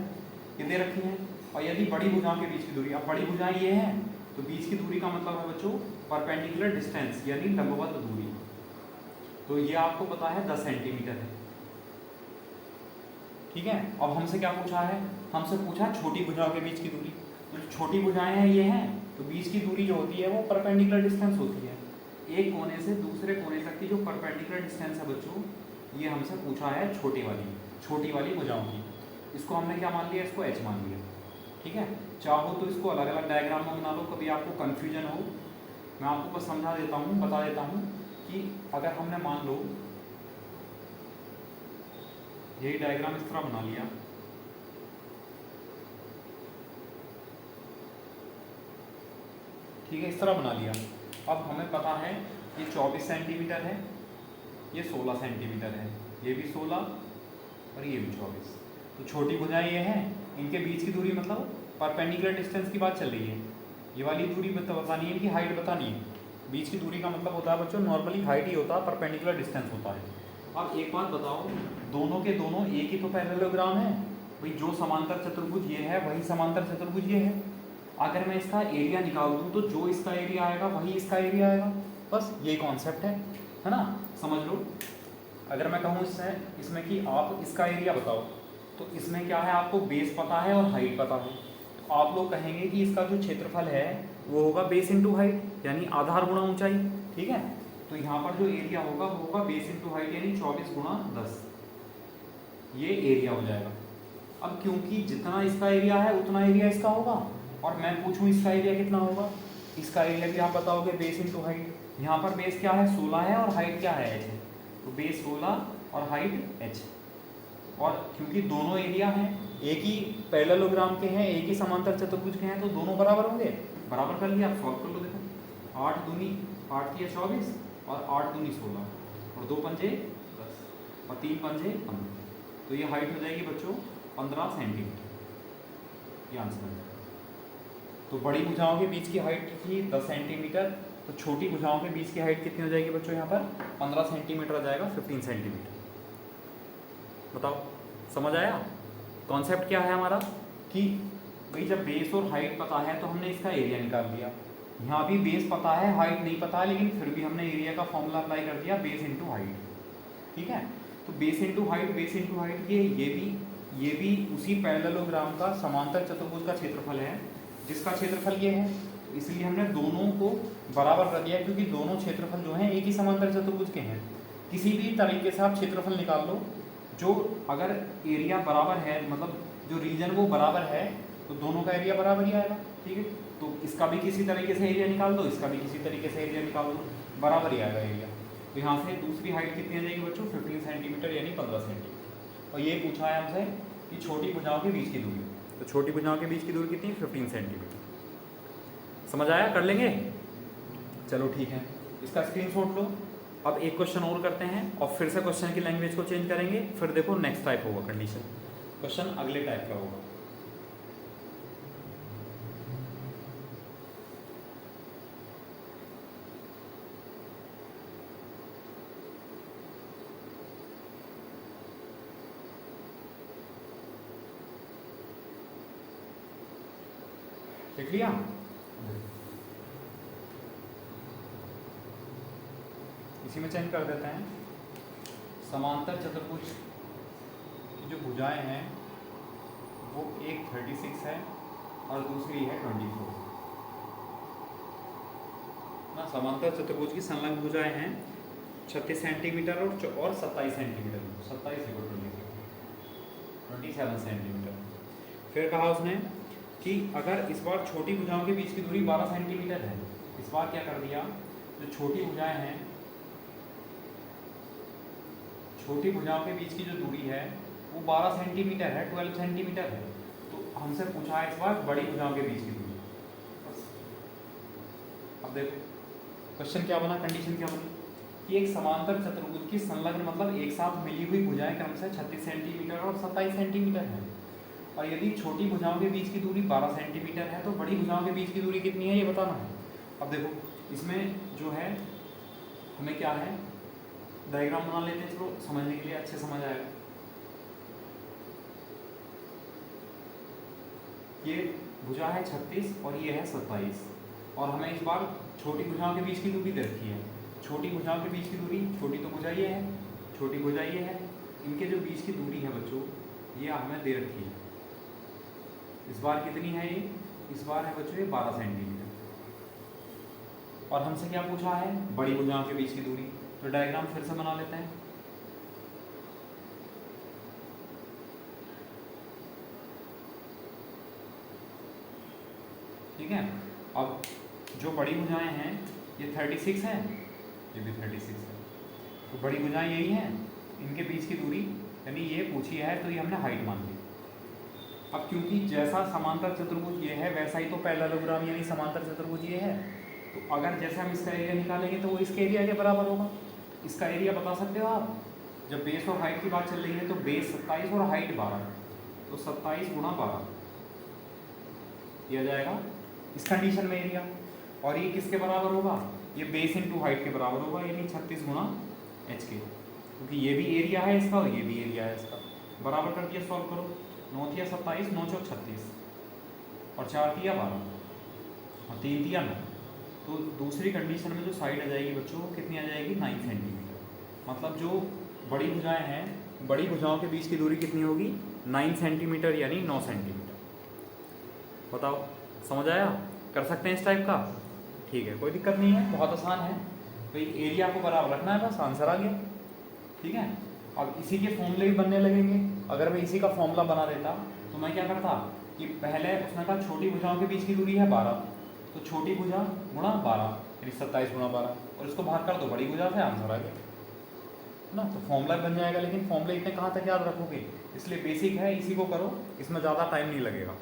ये दे रखी हैं। और यदि बड़ी भुजाओं के बीच की दूरी, अब बड़ी भुजाएं ये है तो बीच की दूरी का मतलब है बच्चों परपेंडिकुलर डिस्टेंस यानी लंबवत दूरी। तो ये आपको पता है 10 सेंटीमीटर है। ठीक है, अब हमसे क्या पूछा है, हमसे पूछा छोटी भुजाओं के बीच की दूरी। तो जो छोटी भुजाएं हैं ये हैं, तो बीच की दूरी जो होती है वो परपेंडिकुलर डिस्टेंस होती है। एक कोने से दूसरे कोने तक की जो परपेंडिकुलर डिस्टेंस है बच्चों, ये हमसे पूछा है छोटी वाली भुजाओं की। इसको हमने क्या मान लिया, इसको एच मान लिया। ठीक है, चाहो तो इसको अलग अलग डायग्राम में बना लो, कभी आपको कन्फ्यूजन हो। मैं आपको बस समझा देता हूँ, बता देता हूँ कि अगर हमने मान लो यही डायग्राम इस तरह बना लिया, ठीक है, इस तरह बना लिया। अब हमें पता है ये 24 सेंटीमीटर है, ये 16 सेंटीमीटर है, ये भी 16 और ये भी 24। तो छोटी भुजाएं ये हैं, इनके बीच की दूरी मतलब परपेंडिकुलर डिस्टेंस की बात चल रही है। ये वाली दूरी बतानी है, इनकी हाइट बतानी है। बीच की दूरी का मतलब होता है बच्चों नॉर्मली हाइट ही होता है, परपेंडिकुलर डिस्टेंस होता है। अब एक बात बताओ, दोनों के दोनों एक ही तो पैरेललोग्राम है भाई, जो समांतर चतुर्भुज ये है वही समांतर चतुर्भुज ये है। अगर मैं इसका एरिया निकाल दूँ तो जो इसका एरिया आएगा वही इसका एरिया आएगा, बस यही कॉन्सेप्ट है ना, समझ लो। अगर मैं कहूँ इसमें कि आप इसका एरिया बताओ, तो इसमें क्या है, आपको बेस पता है और हाइट पता है। तो आप लोग कहेंगे कि इसका जो क्षेत्रफल है वो होगा बेस इंटू हाइट, यानी आधार गुणा ऊंचाई। ठीक है, तो यहाँ पर जो एरिया होगा वो होगा बेस इंटू हाइट यानी 24 गुणा 10, ये एरिया हो जाएगा। अब क्योंकि जितना इसका एरिया है उतना एरिया इसका होगा, और मैं पूछूं इसका एरिया कितना होगा, इसका एरिया भी आप बताओगे बेस इंटू हाइट। यहाँ पर बेस क्या है 16 है और हाइट क्या है h है, तो बेस 16 और हाइट h। और क्योंकि दोनों एरिया हैं, एक ही पैरेललोग्राम के हैं, एक ही समांतर चतुर्भुज के हैं, तो दोनों बराबर होंगे। बराबर कर लिया, आप सॉल्व कर लो। देखो 8 दूनी 8 की 24 और 8 दूनी 16 और 2 पंजे 10 और 3 पंजे 15, तो ये हाइट हो जाएगी बच्चों 15 सेंटीमीटर, ये आंसर है। तो बड़ी भुजाओं के बीच की हाइट थी 10 सेंटीमीटर, तो छोटी भुजाओं के बीच की हाइट कितनी हो जाएगी बच्चों, यहाँ पर 15 सेंटीमीटर आ जाएगा, 15 सेंटीमीटर। बताओ समझ आया कॉन्सेप्ट क्या है हमारा, कि भाई जब बेस और हाइट पता है तो हमने इसका एरिया निकाल दिया। यहाँ भी बेस पता है हाइट नहीं पता है, लेकिन फिर भी हमने एरिया का फॉर्मूला अप्लाई कर दिया बेस इंटू हाइट। ठीक है, तो बेस इंटू हाइट ये भी उसी पैरेललोग्राम का समांतर चतुर्भुज का क्षेत्रफल है, जिसका क्षेत्रफल ये है। तो इसलिए हमने दोनों को बराबर कर दिया, क्योंकि दोनों क्षेत्रफल जो हैं एक ही समांतर चतुर्भुज के हैं। किसी भी तरीके से आप क्षेत्रफल निकाल लो, जो अगर एरिया बराबर है, मतलब जो रीजन वो बराबर है, तो दोनों का एरिया बराबर ही आएगा। ठीक है, तो इसका भी किसी तरीके से एरिया निकाल दो, इसका भी किसी तरीके से एरिया निकाल दो, बराबर ही आएगा एरिया। तो यहाँ से दूसरी हाइट कितनी आ जाएगी बच्चों, 15 सेंटीमीटर यानी 15 सेंटीमीटर। और ये पूछा है हमसे कि छोटी भुजाओं के बीच की दूरी, तो छोटी भुजाओं के बीच की दूरी कितनी, 15 सेंटीमीटर। समझ आया, कर लेंगे, चलो ठीक है, इसका स्क्रीनशॉट लो। अब एक क्वेश्चन और करते हैं और फिर से क्वेश्चन की लैंग्वेज को चेंज करेंगे, फिर देखो नेक्स्ट टाइप होगा कंडीशन, क्वेश्चन अगले टाइप का होगा। देख लिया, इसी में चेंज कर देते हैं। समांतर चतुर्भुज की जो भुजाएं हैं वो एक 36 है और दूसरी है 24 ना। समांतर चतुर्भुज की संलग्न भुजाएं हैं 36 सेंटीमीटर और 27 सेंटीमीटर, 27 27 सेंटीमीटर। फिर कहा उसने कि अगर इस बार छोटी भुजाओं के बीच की दूरी 12 सेंटीमीटर है, इस बार क्या कर दिया, जो छोटी भुजाएं हैं छोटी भुजाओं के बीच की जो दूरी है वो 12 सेंटीमीटर है, 12 सेंटीमीटर है। तो हमसे पूछा है इस बार बड़ी भुजाओं के बीच की दूरी। अब देखो क्वेश्चन क्या बना, कंडीशन क्या बनी कि एक समांतर चतुर्भुज की संलग्न मतलब एक साथ मिली हुई भुजाएं क्रमशः 36 सेंटीमीटर और 27 सेंटीमीटर है। और यदि छोटी भुजाओं के बीच की दूरी 12 सेंटीमीटर है तो बड़ी भुजाओं के बीच की दूरी कितनी है ये बताना है। अब देखो इसमें जो है हमें क्या है, डायग्राम बना लेते हैं, चलो समझने के लिए अच्छे समझ आएगा। ये भुजा है 36 और ये है 27 और हमें इस बार छोटी भुजाओं के बीच की दूरी दे रखी है। छोटी भुजाओं के बीच की दूरी, छोटी तो भुजा ये है, छोटी भुजा ये है, इनके जो बीच की दूरी है बच्चों ये हमें दे रखी है। इस बार कितनी है ये, इस बार है बच्चों ये 12 सेंटीमीटर। और हमसे क्या पूछा है, बड़ी भुजाओं के बीच की दूरी। तो डायग्राम फिर से बना लेते हैं। ठीक है, अब जो बड़ी भुजाएं हैं ये 36 है, ये भी 36 है। तो बड़ी भुजाएं यही हैं, इनके बीच की दूरी यानी ये पूछी है तो ये हमने हाइट मान ली। अब क्योंकि जैसा समांतर चतुर्भुज ये है वैसा ही तो पैरेललोग्राम यानी समांतर चतुर्भुज ये है, तो अगर जैसे हम इसका एरिया निकालेंगे तो वो इसके एरिया के बराबर होगा। इसका एरिया बता सकते हो आप, जब बेस और हाइट की बात चल रही है तो बेस 27 और हाइट 12, तो 27 गुणा 12 ये आ जाएगा इस कंडीशन में एरिया। और ये किसके बराबर होगा, ये बेस इंटू हाइट के बराबर होगा यानी 36 गुणा एच के, क्योंकि ये भी एरिया है इसका और ये भी एरिया है इसका। बराबर कर दिया, सॉल्व करो, 9 तिया 27, 9 चौक 36 और 4 तिया 12 और 3 तिया 9। तो दूसरी कंडीशन में जो साइड आ जाएगी बच्चों वो कितनी आ जाएगी, 9 सेंटीमीटर। मतलब जो बड़ी भुजाएं हैं, बड़ी भुजाओं के बीच की दूरी कितनी होगी, 9 सेंटीमीटर यानी 9 सेंटीमीटर। बताओ समझ आया, कर सकते हैं इस टाइप का। ठीक है, कोई दिक्कत नहीं है, बहुत आसान है। तो एरिया को बराबर रखना है, बस आंसर आ गया। ठीक है, अब इसी के फॉर्मूले भी बनने लगेंगे। अगर मैं इसी का फॉर्मूला बना देता तो मैं क्या करता कि पहले उसने कहा छोटी भुजाओं के बीच की दूरी है 12, तो छोटी भुजा गुणा 12 यानी 27 गुणा 12 और इसको भाग कर दो बड़ी भुजा से, आंसर आ गया ना। तो फॉर्मूला बन जाएगा, लेकिन फॉर्मूले इतने कहाँ तक याद रखोगे, इसलिए बेसिक है, इसी को करो, इसमें ज़्यादा टाइम नहीं लगेगा।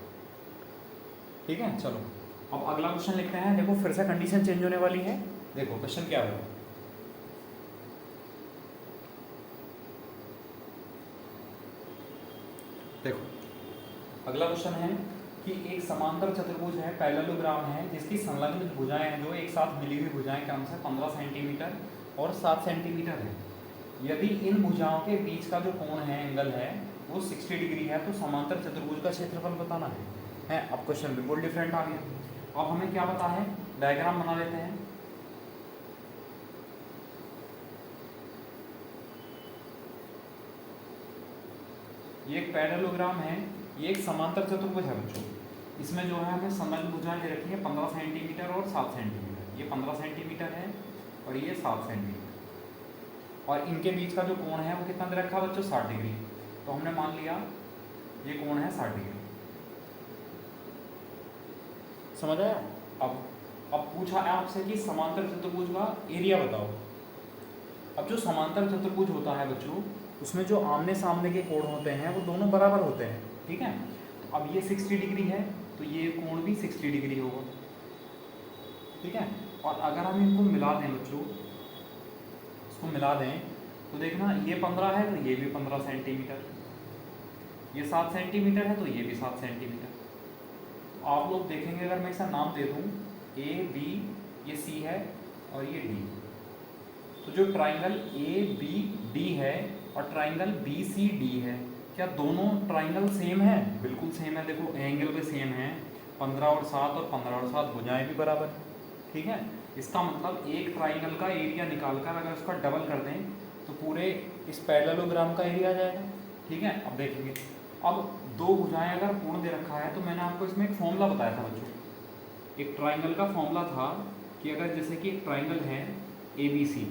ठीक है, चलो अब अगला क्वेश्चन लिखते हैं। देखो फिर से कंडीशन चेंज होने वाली है। देखो क्वेश्चन क्या होगा, देखो अगला क्वेश्चन है कि एक समांतर चतुर्भुज है, पैरेललोग्राम है, जिसकी संलग्न भुजाएं हैं जो एक साथ मिली हुई भुजाएं क्रमशः 15 सेंटीमीटर और 7 सेंटीमीटर है। यदि इन भुजाओं के बीच का जो कोण है, एंगल है, वो 60 डिग्री है, तो समांतर चतुर्भुज का क्षेत्रफल बताना है। अब क्वेश्चन बिल्कुल डिफरेंट आ गया। अब हमें क्या पता है, डायग्राम बना लेते हैं। ये एक पैरेललोग्राम है, ये एक समांतर चतुर्भुज है बच्चों। इसमें जो है हमें संलग्न भुजाएं दे रखी है 15 सेंटीमीटर और 7 सेंटीमीटर। ये 15 सेंटीमीटर है और ये 7 सेंटीमीटर। और इनके बीच का जो कोण है वो कितना दे रखा है बच्चों, 60 डिग्री। तो हमने मान लिया ये कोण है 60 डिग्री। समझ आया। अब पूछा है आपसे कि समांतर चतुर्भुज का एरिया बताओ। अब जो समांतर चतुर्भुज होता है बच्चों, उसमें जो आमने सामने के कोण होते हैं वो दोनों बराबर होते हैं। ठीक है, तो अब ये 60 डिग्री है तो ये कोण भी 60 डिग्री होगा। ठीक है, और अगर हम इनको मिला दें बच्चों, इसको मिला दें तो देखना ये 15 है तो ये भी 15 सेंटीमीटर, ये 7 सेंटीमीटर है तो ये भी 7 सेंटीमीटर। तो आप लोग देखेंगे अगर मैं इसका नाम दे दूँ ए बी, ये सी है और ये डी, तो जो ट्राइंगल ए बी डी है और ट्राइंगल बी सी डी है, क्या दोनों ट्राइंगल सेम है? बिल्कुल सेम है। देखो एंगल भी सेम है, 15 और 7 और 15 और 7 भुजाएं भी बराबर है। ठीक है, इसका मतलब एक ट्राइंगल का एरिया निकालकर अगर उसका डबल कर दें तो पूरे इस पैरेललोग्राम का एरिया आ जाएगा। ठीक है, अब देखेंगे। अब दो भुजाएं अगर पूर्ण दे रखा है तो मैंने आपको इसमें एक फॉर्मूला बताया था बच्चों। एक ट्राइंगल का फॉर्मूला था कि अगर जैसे कि एक ट्राइंगल है ए बी सी,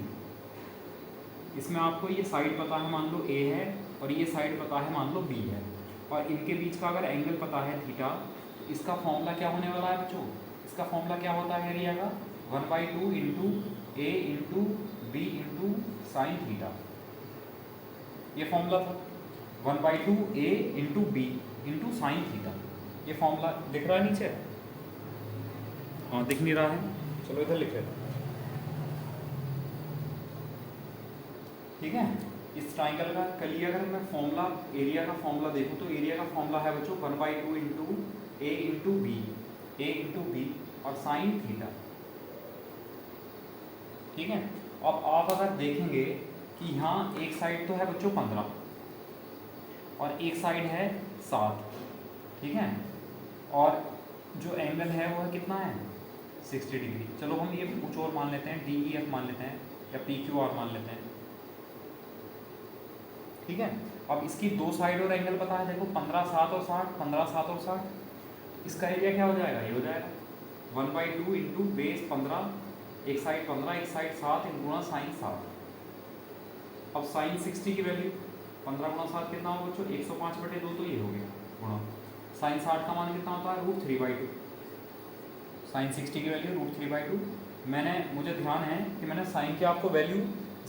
इसमें आपको ये साइड पता है मान लो ए है और ये साइड पता है मान लो बी है, और इनके बीच का अगर एंगल पता है थीटा, तो इसका फॉर्मूला क्या होने वाला है बच्चों? इसका फॉर्मूला क्या होता है एरिया का? 1/2 into A into B into sine theta. ये फॉर्मूला था 1/2 a into B into sine theta. ये फॉर्मूला दिख रहा है नीचे? हाँ दिख नहीं रहा है, चलो इधर लिख लेते हैं। ठीक है, इस ट्राइंगल का कलिए अगर मैं फॉर्मूला एरिया का फॉर्मूला देखूँ तो एरिया का फॉर्मूला है बच्चों 1/2 इंटू ए इंटू बी और साइन थीटा। ठीक है, अब आप अगर देखेंगे कि यहाँ एक साइड तो है बच्चों 15 और एक साइड है 7। ठीक है, और जो एंगल है वो है कितना है 60 डिग्री। चलो हम ये कुछ और मान लेते हैं, DEF मान लेते हैं या PQR मान लेते हैं। ठीक है, अब इसकी दो साइड और एंगल पता है, देखो 15 7 और 60, 15 7 और 60। इसका एरिया क्या हो जाएगा, ये हो जाएगा 1/2 इंटू बेस 15, एक साइड 15 एक साइड 7 गुणा साइन 7। अब साइन 60 की वैल्यू 15 गुणा 7 कितना होगा बच्चों 105/2, तो ये हो गया गुणा साइन 60 का मान कितना होता है √3/2। साइन 60 की वैल्यू √3/2। मुझे ध्यान है कि मैंने साइन की आपको वैल्यू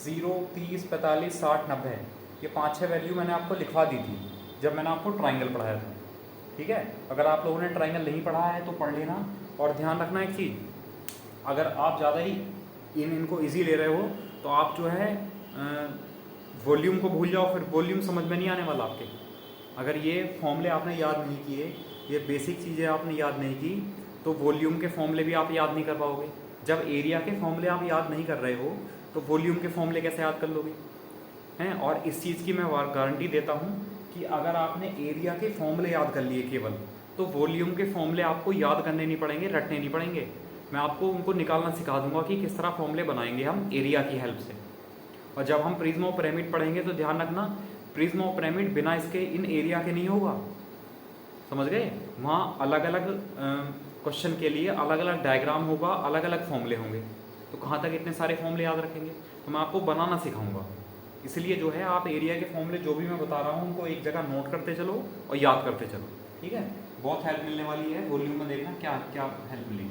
0 30 45 60 90 ये 5-6 वैल्यू मैंने आपको लिखवा दी थी जब मैंने आपको ट्राइंगल पढ़ाया था। ठीक है, अगर आप लोगों ने ट्राइंगल नहीं पढ़ा है तो पढ़ लेना। और ध्यान रखना एक चीज़, अगर आप ज़्यादा ही इनको ईजी ले रहे हो तो आप जो है वॉल्यूम को भूल जाओ, फिर वॉल्यूम समझ में नहीं आने वाला आपके। अगर ये फॉर्मूले आपने याद नहीं किए, ये बेसिक चीज़ें आपने याद नहीं की, तो वॉल्यूम के फॉर्मूले भी आप याद नहीं कर पाओगे। जब एरिया के फॉर्मूले आप याद नहीं कर रहे हो तो वॉल्यूम के फॉर्मूले कैसे याद कर लोगे हैं। और इस चीज़ की मैं गारंटी देता हूँ कि अगर आपने एरिया के फॉर्मूले याद कर लिए केवल, तो वॉल्यूम के फॉर्मूले आपको याद करने नहीं पड़ेंगे, रटने नहीं पड़ेंगे। मैं आपको उनको निकालना सिखा दूंगा कि किस तरह फॉर्मूले बनाएंगे हम एरिया की हेल्प से। और जब हम प्रिज्म ऑफ पिरामिड पढ़ेंगे तो ध्यान रखना, प्रिज्म ऑफ पिरामिड बिना इसके इन एरिया के नहीं होगा, समझ गए। वहाँ अलग अलग क्वेश्चन के लिए अलग अलग डायग्राम होगा, अलग अलग फॉर्मूले होंगे, तो कहाँ तक इतने सारे फॉर्मूले याद रखेंगे। तो मैं आपको बनाना सिखाऊंगा, इसलिए जो है आप एरिया के फॉर्मूले जो भी मैं बता रहा हूँ उनको एक जगह नोट करते चलो और याद करते चलो। ठीक है, बहुत हेल्प मिलने वाली है। वॉल्यूम में देखना क्या क्या हेल्प मिलेगी।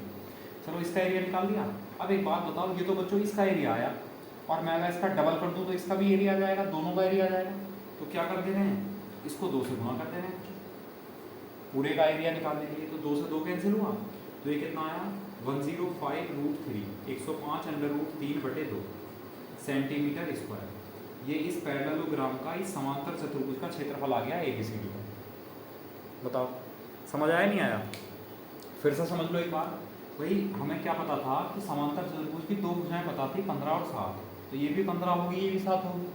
चलो इसका एरिया निकाल दिया। अब एक बात बताओ, ये तो बच्चों इसका एरिया आया और मैं अगर इसका डबल कर दूँ तो इसका भी एरिया आ जाएगा, दोनों का एरिया आ जाएगा। तो क्या कर दे रहे हैं, इसको 2 से गुणा कर दे रहे हैं पूरे का एरिया निकालने के लिए। तो 2 से 2 कैंसिल हुआ, तो ये कितना आया 105√3 105√3/2 सेंटीमीटर स्क्वायर। ये इस पैरेललोग्राम का, इस समांतर चतुर्भुज का क्षेत्रफल आ गया ABCD का। बताओ समझ आया नहीं आया? फिर से समझ लो एक बार। भाई हमें क्या पता था कि समांतर चतुर्भुज की 2 भुजाएं पता थी 15 और 7, तो ये भी 15 होगी ये भी 7 होगी,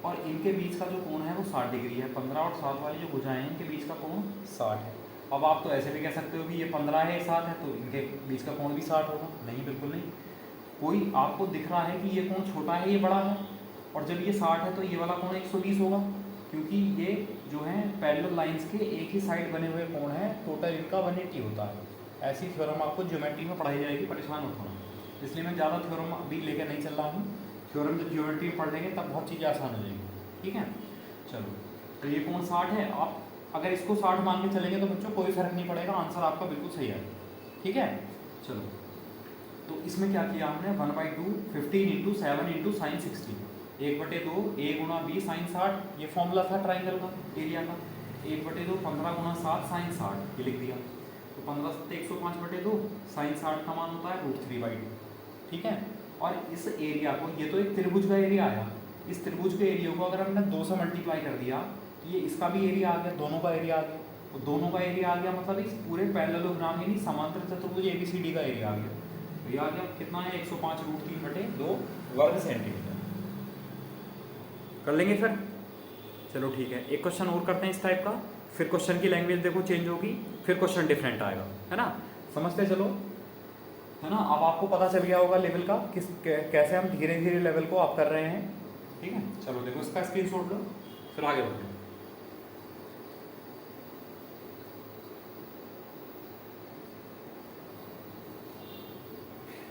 और इनके बीच का जो कोण है वो 60 डिग्री है। 15 और 7 वाली जो भुजाएं हैं इनके बीच का कोण 60 है। अब आप तो ऐसे भी कह सकते हो कि ये 15 है 7 है तो इनके बीच का कोण भी 60 होगा। नहीं, बिल्कुल नहीं। कोई आपको दिख रहा है कि ये कोण छोटा है ये बड़ा है, और जब ये 60 है तो ये वाला कोण 120 होगा, क्योंकि ये जो है पैरेलल लाइंस के एक ही साइड बने हुए कोण है, टोटल इनका 180 होता है। ऐसी थ्योरम आपको ज्योमेट्री में पढ़ाई जाएगी, परेशान मत होना। इसलिए मैं ज़्यादा थ्योरम अभी लेकर नहीं चल रहा हूँ। थ्योरम जब ज्योमेट्री में पढ़ लेंगे तब बहुत चीज़ें आसान हो जाएंगी। ठीक है, चलो तो ये कोण 60 है। आप अगर इसको 60 मान के चलेंगे तो बच्चों कोई फर्क नहीं पड़ेगा, आंसर आपका बिल्कुल सही आएगा। ठीक है, चलो तो इसमें क्या किया हमने 1/2 15 इंटू 7 इंटू साइन 60 1/2 A गुणा B साइन 60। ये फॉर्मूला था ट्राइंगल का एरिया का। 1/2 15 गुणा 7 साइन 60 ये लिख दिया। तो 15 7 105/2 साइन 60 का मान होता है √3/2। ठीक है, और इस एरिया को, ये तो एक त्रिभुज का एरिया आया, इस त्रिभुज के एरिया को अगर हमने 2 से मल्टीप्लाई कर दिया तो ये इसका भी एरिया आ गया, दोनों का एरिया आ गया। तो दोनों का एरिया आ गया मतलब इस पूरे पैरेललोग्राम यानी समांतर चतुर्भुज ABCD का एरिया आ गया। तो ये आ गया कितना है 105√3/2 वर्ग सेंटीमीटर। कर लेंगे फिर, चलो ठीक है। एक क्वेश्चन और करते हैं इस टाइप का, फिर क्वेश्चन की लैंग्वेज देखो चेंज होगी, फिर क्वेश्चन डिफरेंट आएगा, है ना। समझते चलो, है ना। अब आपको पता चल गया होगा लेवल का कैसे हम धीरे धीरे लेवल को अप कर रहे हैं। ठीक है, चलो देखो इसका स्क्रीनशॉट लो, फिर आगे बढ़ते हैं।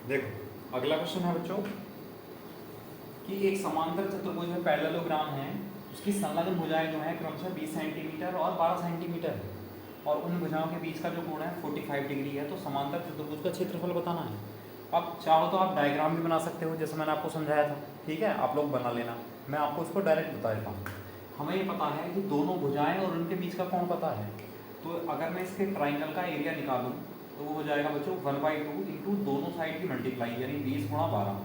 देखो अगला क्वेश्चन है बच्चों कि एक समांतर चतुर्भुज में पैरेललोग्राम है, उसकी संलग्न भुजाएं जो है क्रमशः 20 सेंटीमीटर और 12 सेंटीमीटर है, और उन भुजाओं के बीच का जो कोण है 45 डिग्री है। तो समांतर चतुर्भुज का क्षेत्रफल बताना है। अब चाहो तो आप डायग्राम भी बना सकते हो जैसे मैंने आपको समझाया था। ठीक है, आप लोग बना लेना, मैं आपको इसको डायरेक्ट बता देता हूँ। हमें ये पता है कि दोनों भुजाएं और उनके बीच का कोण पता है। तो अगर मैं इसके ट्राइंगल का एरिया निकालूं तो वो हो जाएगा बच्चों 1/2 इंटू दोनों साइड की मल्टीप्लाई यानी 20 गुणा 12,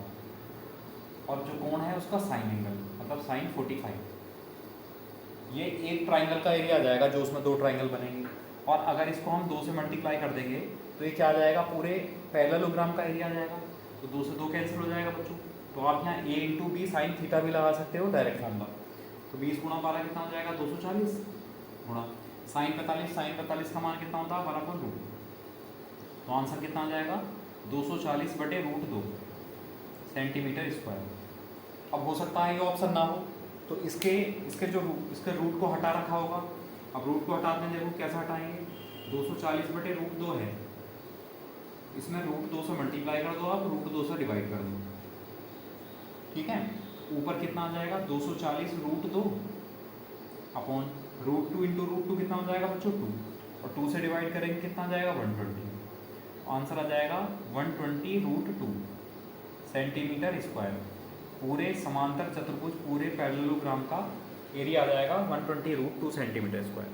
और जो कोण है उसका साइन एंगल मतलब साइन 45। ये एक ट्राइंगल का एरिया आ जाएगा जो उसमें दो ट्राइंगल बनेंगे। और अगर इसको हम 2 से मल्टीप्लाई कर देंगे तो ये क्या आ जाएगा, पूरे पैरेललोग्राम का एरिया आ जाएगा। तो 2 से 2 कैंसिल हो जाएगा बच्चों। तो आप यहाँ a into B sine theta भी लगा सकते हो, डायरेक्ट फॉर्मूला। तो 20 गुणा 12 कितना हो जाएगा, 240 गुणा साइन 45। साइन 45 का मान कितना होता है, 1/√। तो आंसर कितना आ जाएगा, 240/√2 सेंटीमीटर स्क्वायर। अब हो सकता है ये ऑप्शन ना हो, तो इसके रूट को हटा रखा होगा। अब रूट को हटाते हैं, देखो कैसे हटाएंगे, 240/√2 है, इसमें √2 से मल्टीप्लाई कर दो, आप √2 से डिवाइड कर दो, ठीक है। ऊपर कितना आ जाएगा, 240√2 अपॉन √2 इंटू √2 कितना हो जाएगा बच्चों, 2, और 2 से डिवाइड करेंगे कितना आ जाएगा, 120। आंसर आ जाएगा 120√2 सेंटीमीटर स्क्वायर। पूरे समांतर चतुर्भुज पूरे पैरेललोग्राम का एरिया आ जाएगा 120√2 सेंटीमीटर स्क्वायर।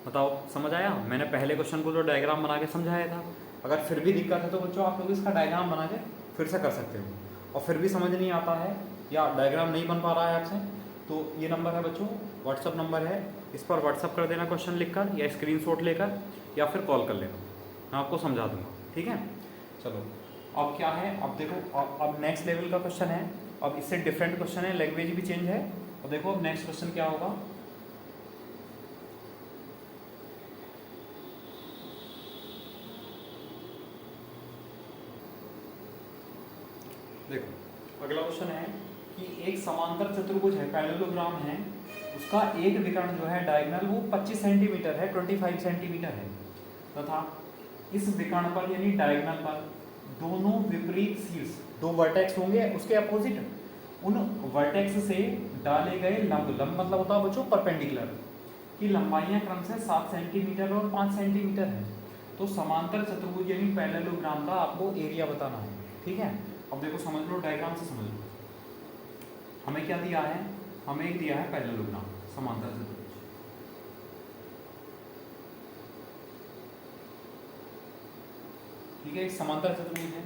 बताओ समझ आया। मैंने पहले क्वेश्चन को जो डायग्राम बना के समझाया था, अगर फिर भी दिक्कत है तो बच्चों आप लोग इसका डायग्राम बना के फिर से कर सकते हो, और फिर भी समझ नहीं आता है या डायग्राम नहीं बन पा रहा है आपसे, तो ये नंबर है बच्चों, व्हाट्सअप नंबर है, इस पर व्हाट्सअप कर देना क्वेश्चन लिखकर या स्क्रीनशॉट लेकर, या फिर कॉल कर लेना, मैं आपको समझा दूंगा, ठीक है। चलो अब क्या है, अब देखो अब नेक्स्ट लेवल का क्वेश्चन है, अब इससे डिफरेंट क्वेश्चन है, लैंग्वेज भी चेंज है। और देखो अब नेक्स्ट क्वेश्चन क्या होगा, देखो अगला क्वेश्चन है कि एक समांतर चतुर्भुज है, पैरेललोग्राम है, उसका एक विकर्ण जो है डायगोनल वो 25 सेंटीमीटर है, 25 सेंटीमीटर है, तथा इस विकर्ण पर यानी डायगोनल पर दोनों विपरीत शीर्ष, दो वर्टेक्स होंगे उसके अपोजिट, उन वर्टेक्स से डाले गए लंब मतलब होता है बच्चों परपेंडिकुलर, की लंबाइयां क्रमशः 7 सेंटीमीटर और 5 सेंटीमीटर है। तो समांतर चतुर्भुज यानी पैरेललोग्राम का आपको एरिया बताना है, ठीक है। अब देखो समझ लो, डायग्राम से समझ लो, हमें क्या दिया है, हमें एक दिया है पैरेललोग्राम समांतर चतुर्भुज, ठीक है, एक समांतर चतुर्भुज है,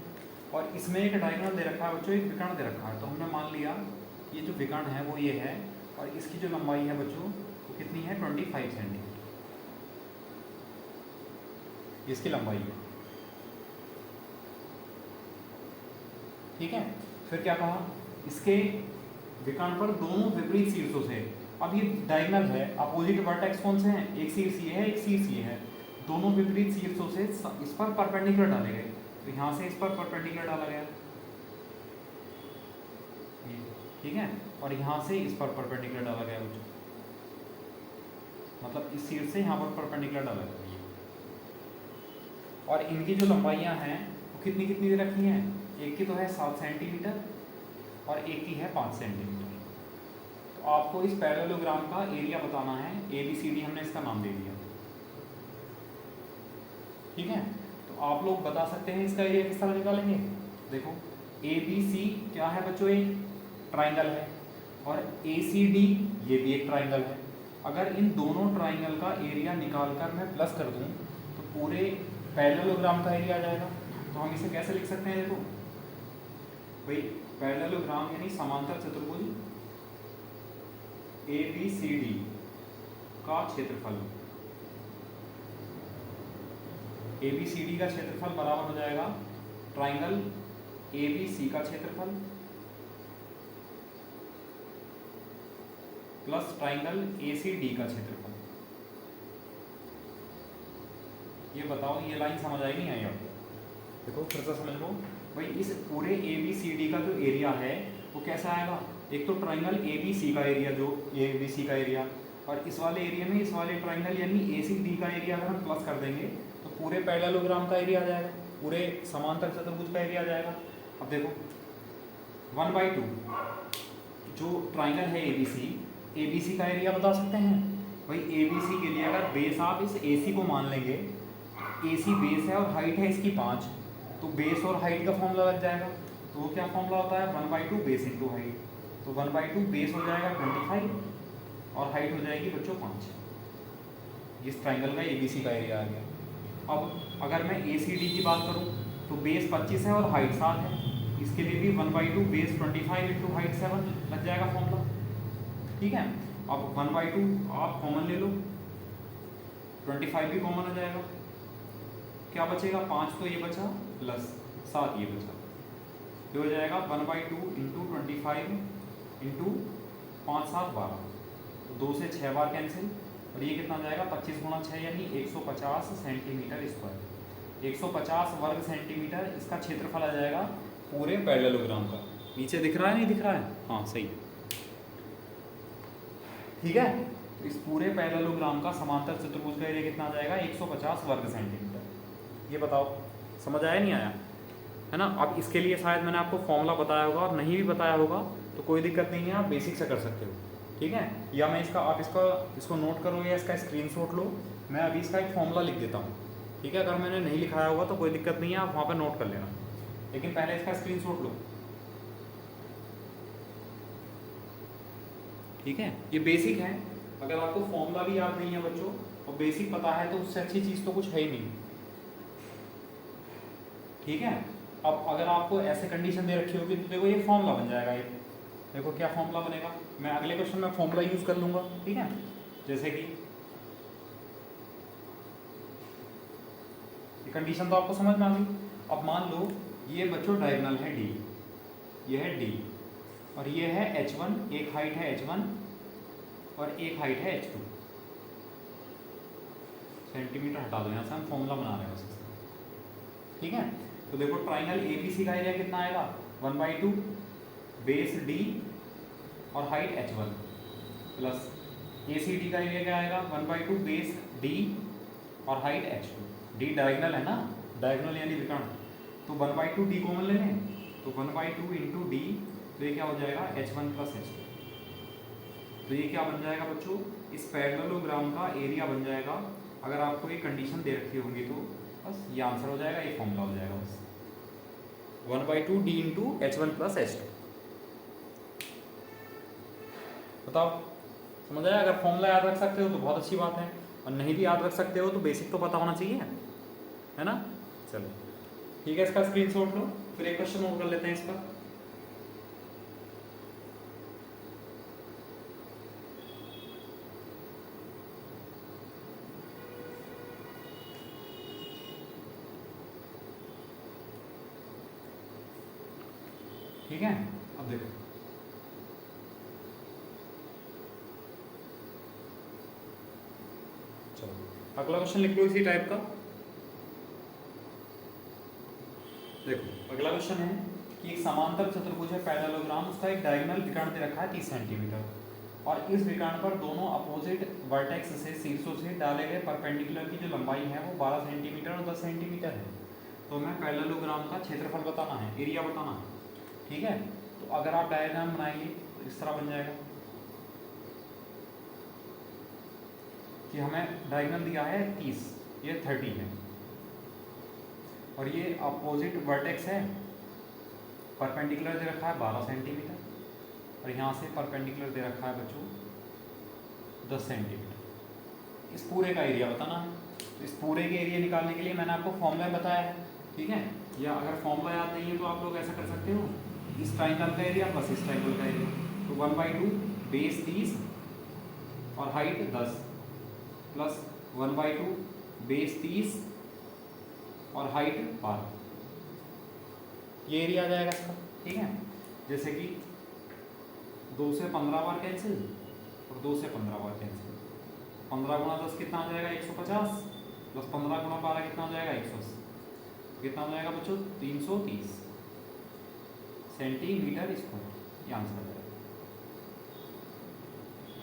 और इसमें एक डायगोनल दे रखा है बच्चों, एक विकर्ण दे रखा है। तो हमने मान लिया ये जो विकर्ण है वो ये है, और इसकी जो लंबाई है बच्चों वो कितनी है, 25 सेंटीमीटर, इसकी लंबाई है, ठीक है। फिर क्या कहा, इसके विकर्ण पर दोनों विपरीत शीर्षों से, अब ये डायगोनल है, अपोजिट वर्टेक्स कौन से हैं, एक शीर्ष ये है, एक शीर्ष ये है, दोनों विपरीत शीर्षों से इस पर परपेंडिकुलर डाले गए। तो यहाँ से इस पर परपेंडिकुलर डाला गया, ठीक है, और यहाँ से इस पर परपेंडिकुलर डाला गया बच्चों, मतलब इस शीर्ष से यहाँ पर परपेंडिकुलर डाला गया। और इनकी जो लंबाइयाँ हैं वो कितनी कितनी दे रखी हैं, एक की तो है 7 सेंटीमीटर और एक की है 5 सेंटीमीटर। तो आपको इस पैरेललोग्राम का एरिया बताना है, ABCD हमने इसका नाम दे दिया, ठीक है। तो आप लोग बता सकते हैं इसका एरिया किस तरह निकालेंगे। देखो ABC क्या है बच्चों, एक ट्राइंगल है, और ACD ये भी एक ट्राइंगल है। अगर इन दोनों ट्राइंगल का एरिया निकालकर मैं प्लस कर दूं तो पूरे पैरेललोग्राम का एरिया आ जाएगा। तो हम इसे कैसे लिख सकते हैं, देखो भाई पैरेललोग्राम यानी समांतर चतुर्भुज ABCD का क्षेत्रफल, ABCD का क्षेत्रफल बराबर हो जाएगा ट्राइंगल ABC का क्षेत्रफल प्लस ट्राइंगल ACD का क्षेत्रफल। ये बताओ ये लाइन समझ आई नहीं आई आपको, देखो फिर से समझ लो भाई, इस पूरे ABCD का जो एरिया है वो कैसा आएगा, एक तो ट्राइंगल ABC का एरिया, जो ABC का एरिया, और इस वाले एरिया में इस वाले ट्राइंगल यानी ACD का एरिया अगर हम प्लस कर देंगे तो पूरे पैरेललोग्राम का एरिया आ जाएगा, पूरे समांतर चतुर्भुज का एरिया आ जाएगा। अब देखो 1/2 जो ट्राइंगल है ABC का एरिया बता सकते हैं भाई। ABC के लिए अगर बेस आप इस AC को मान लेंगे, AC बेस है और हाइट है इसकी 5, तो बेस और हाइट का फॉर्मूला लग जाएगा। तो वो क्या फॉर्मूला होता है, 1/2 बेस इंटू हाइट, तो 1/2 बेस हो जाएगा 25 और हाइट हो जाएगी बच्चों 5। इस ट्राइंगल का ABC का एरिया आ गया। अब अगर मैं ACD की बात करूँ तो बेस 25 है और हाइट 7 है। इसके लिए भी 1/2 बेस 25 इंटू हाइट 7 लग जाएगा फॉर्मूला। ठीक है, अब 1/2 आप कॉमन ले लो, 25 भी कॉमन हो जाएगा। क्या बचेगा, 5 तो ये बचा प्लस 7 ये बचा, ये हो जाएगा 1/2 इंटू 25 इंटू 5 7 12, तो 2 से 6 बार कैंसिल, और ये कितना जाएगा 25 गुणा 6 यानी 150 सेंटीमीटर स्क्वायर। 150 वर्ग सेंटीमीटर इसका क्षेत्रफल आ जाएगा पूरे पैरेललोग्राम का। नीचे दिख रहा है नहीं दिख रहा है, हाँ सही है। ठीक है, तो इस पूरे पैरेललोग्राम का समांतर चतुर्भुज का एरिया कितना आ जाएगा 150 वर्ग सेंटीमीटर। ये बताओ समझ आया नहीं आया, है ना। अब इसके लिए शायद मैंने आपको फॉर्मूला बताया होगा, और नहीं भी बताया होगा तो कोई दिक्कत नहीं है, आप बेसिक से कर सकते हो। ठीक है, या मैं आप इसको नोट करो या इसका स्क्रीनशॉट लो, मैं अभी इसका एक फॉर्मूला लिख देता हूँ। ठीक है, अगर मैंने नहीं लिखाया होगा तो कोई दिक्कत नहीं है, आप वहाँ पर नोट कर लेना, लेकिन पहले इसका स्क्रीनशॉट लो। ठीक है, ये बेसिक है। अगर आपको फॉर्मूला भी याद नहीं है बच्चों और बेसिक पता है तो उससे अच्छी चीज़ तो कुछ है ही नहीं। ठीक है, अब अगर आपको ऐसे कंडीशन दे रखी होगी तो देखो ये फॉर्मूला बन जाएगा। ये देखो क्या फॉर्मूला बनेगा, मैं अगले क्वेश्चन में फॉर्मूला यूज कर लूंगा। ठीक है, जैसे कि ये कंडीशन तो आपको समझ में आ गई। अब मान लो ये बच्चों डायगोनल है D, ये है D, और ये है H1, एक हाइट है H1 और एक हाइट है H2। सेंटीमीटर हटा दो यहाँ से, हम फॉर्मूला बना रहे हैं उससे। ठीक है, तो देखो ट्राइंगल ABC का एरिया कितना आएगा 1/2 बेस D और हाइट H1 प्लस ACD का एरिया क्या आएगा 1/2 बेस D और हाइट H2। D डायगोनल है ना, डायगोनल यानी विकर्ण, तो 1/2 D कॉमन ले लें, तो 1/2 इंटू D, तो ये क्या हो जाएगा H1 प्लस H2। तो ये क्या बन जाएगा बच्चों, इस पैरेललोग्राम का एरिया बन जाएगा। अगर आपको ये कंडीशन दे रखी होंगी तो बस ये आंसर हो जाएगा, ये फॉर्मूला हो जाएगा बस 1/2 D into H1 plus H2। बताओ समझ आया। अगर फॉर्मूला याद रख सकते हो तो बहुत अच्छी बात है, और नहीं भी याद रख सकते हो तो बेसिक तो पता होना चाहिए, है ना। चलो ठीक है, इसका स्क्रीनशॉट लो, फिर एक क्वेश्चन और कर लेते हैं इस पर। ठीक है, अब देखो चलो अगला क्वेश्चन लिख लो इसी टाइप का। देखो अगला क्वेश्चन है कि एक समांतर चतुर्भुज है पैरेललोग्राम, उसका एक डायगोनल विकर्ण दे रखा है 30 सेंटीमीटर, और इस विकर्ण पर दोनों अपोजिट वर्टेक्स से शीर्षों से डाले गए परपेंडिकुलर की जो लंबाई है वो 12 सेंटीमीटर और 10 सेंटीमीटर है। तो हमें पैरेललोग्राम का क्षेत्रफल बताना है, एरिया बताना है। ठीक है, तो अगर आप डायग्राम बनाएंगे तो इस तरह बन जाएगा कि हमें डायगोनल दिया है 30, ये 30 है, और ये अपोजिट वर्टेक्स है, परपेंडिकुलर दे रखा है 12 सेंटीमीटर, और यहाँ से परपेंडिकुलर दे रखा है बच्चों 10 सेंटीमीटर। इस पूरे का एरिया बताना है। तो इस पूरे के एरिया निकालने के लिए मैंने आपको फॉर्मूला बताया है। ठीक है, या अगर फॉर्मूला याद नहीं है तो आप लोग ऐसा कर सकते हो, इस ट्राइंगल का एरिया प्लस इस ट्राइंगल का एरिया, तो 1/2 बेस 30 और हाइट 10 प्लस 1/2 बेस 30 और हाइट 12, ये एरिया आ जाएगा इसका। ठीक है, जैसे कि 2 से 15 बार कैंसिल और 2 से 15 बार कैंसिल, 15 गुणा 10 कितना आ जाएगा 150 प्लस 15 गुणा 12 कितना हो जाएगा 180, कितना हो जाएगा बच्चों 330 सेंटीमीटर स्क्वायर, ये आंसर है।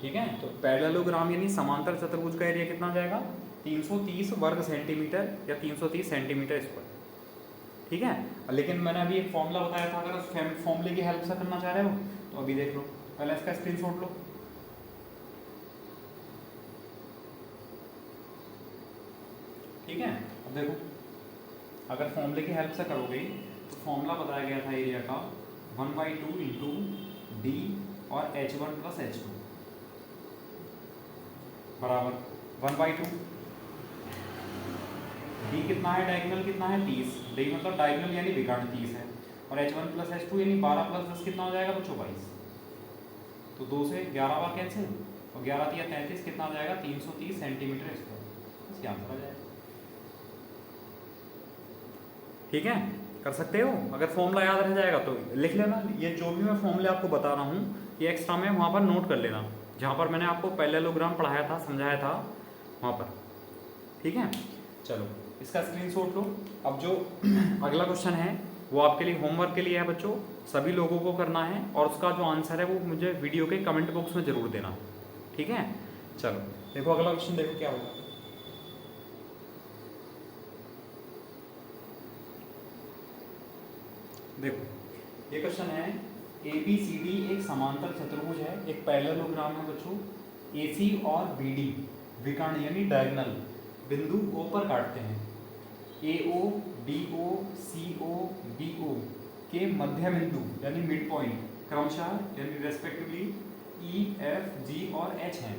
ठीक है, तो पैरेललोग्राम यानी समांतर चतुर्भुज का एरिया कितना हो जाएगा 330 वर्ग सेंटीमीटर या 330 सेंटीमीटर स्क्वायर। ठीक है, लेकिन मैंने अभी एक फॉर्मूला बताया था, अगर उस फॉर्मूले की हेल्प से करना चाह रहे हो तो अभी देख लो, पहले इसका स्क्रीनशॉट लो। ठीक है, अब देखो अगर फॉर्मूले की हेल्प से करोगे तो फॉर्मूला बताया गया था एरिया का 1/2 इंटू D और H1 प्लस H2। बराबर 1/2। डी कितना है, डायगोनल कितना है 30, डी मतलब डायगोनल यानी विकर्ण 30 है, और H1 + H2 यानी 12 + 10 कितना हो जाएगा बच्चों 22। तो 2 से 11 बार कैंसिल, और 11 × 33 कितना आ जाएगा 330 सेंटीमीटर स्क्वायर। बस ये आंसर आ जाएगा। ठीक है, कर सकते हो। अगर फॉर्मूला याद रह जाएगा तो लिख लेना। ये जो भी मैं फॉर्मूले आपको बता रहा हूँ ये एक्स्ट्रा में वहाँ पर नोट कर लेना, जहाँ पर मैंने आपको पैरेललोग्राम पढ़ाया था, समझाया था वहाँ पर। ठीक है, चलो इसका स्क्रीनशॉट लो। अब जो अगला क्वेश्चन है वो आपके लिए होमवर्क के लिए है बच्चों, सभी लोगों को करना है, और उसका जो आंसर है वो मुझे वीडियो के कमेंट बॉक्स में ज़रूर देना। ठीक है, चलो देखो अगला क्वेश्चन, देखो क्या होगा। देखो ये क्वेश्चन है, ABCD एक समांतर चतुर्भुज है, एक पैरेललोग्राम है बच्चों। AC और BD विकर्ण यानी डायगोनल बिंदु O पर काटते हैं। AO, DO, CO, BO के मध्य बिंदु यानी मिड पॉइंट क्रमशः यानी रेस्पेक्टिवली E, F, G और H हैं।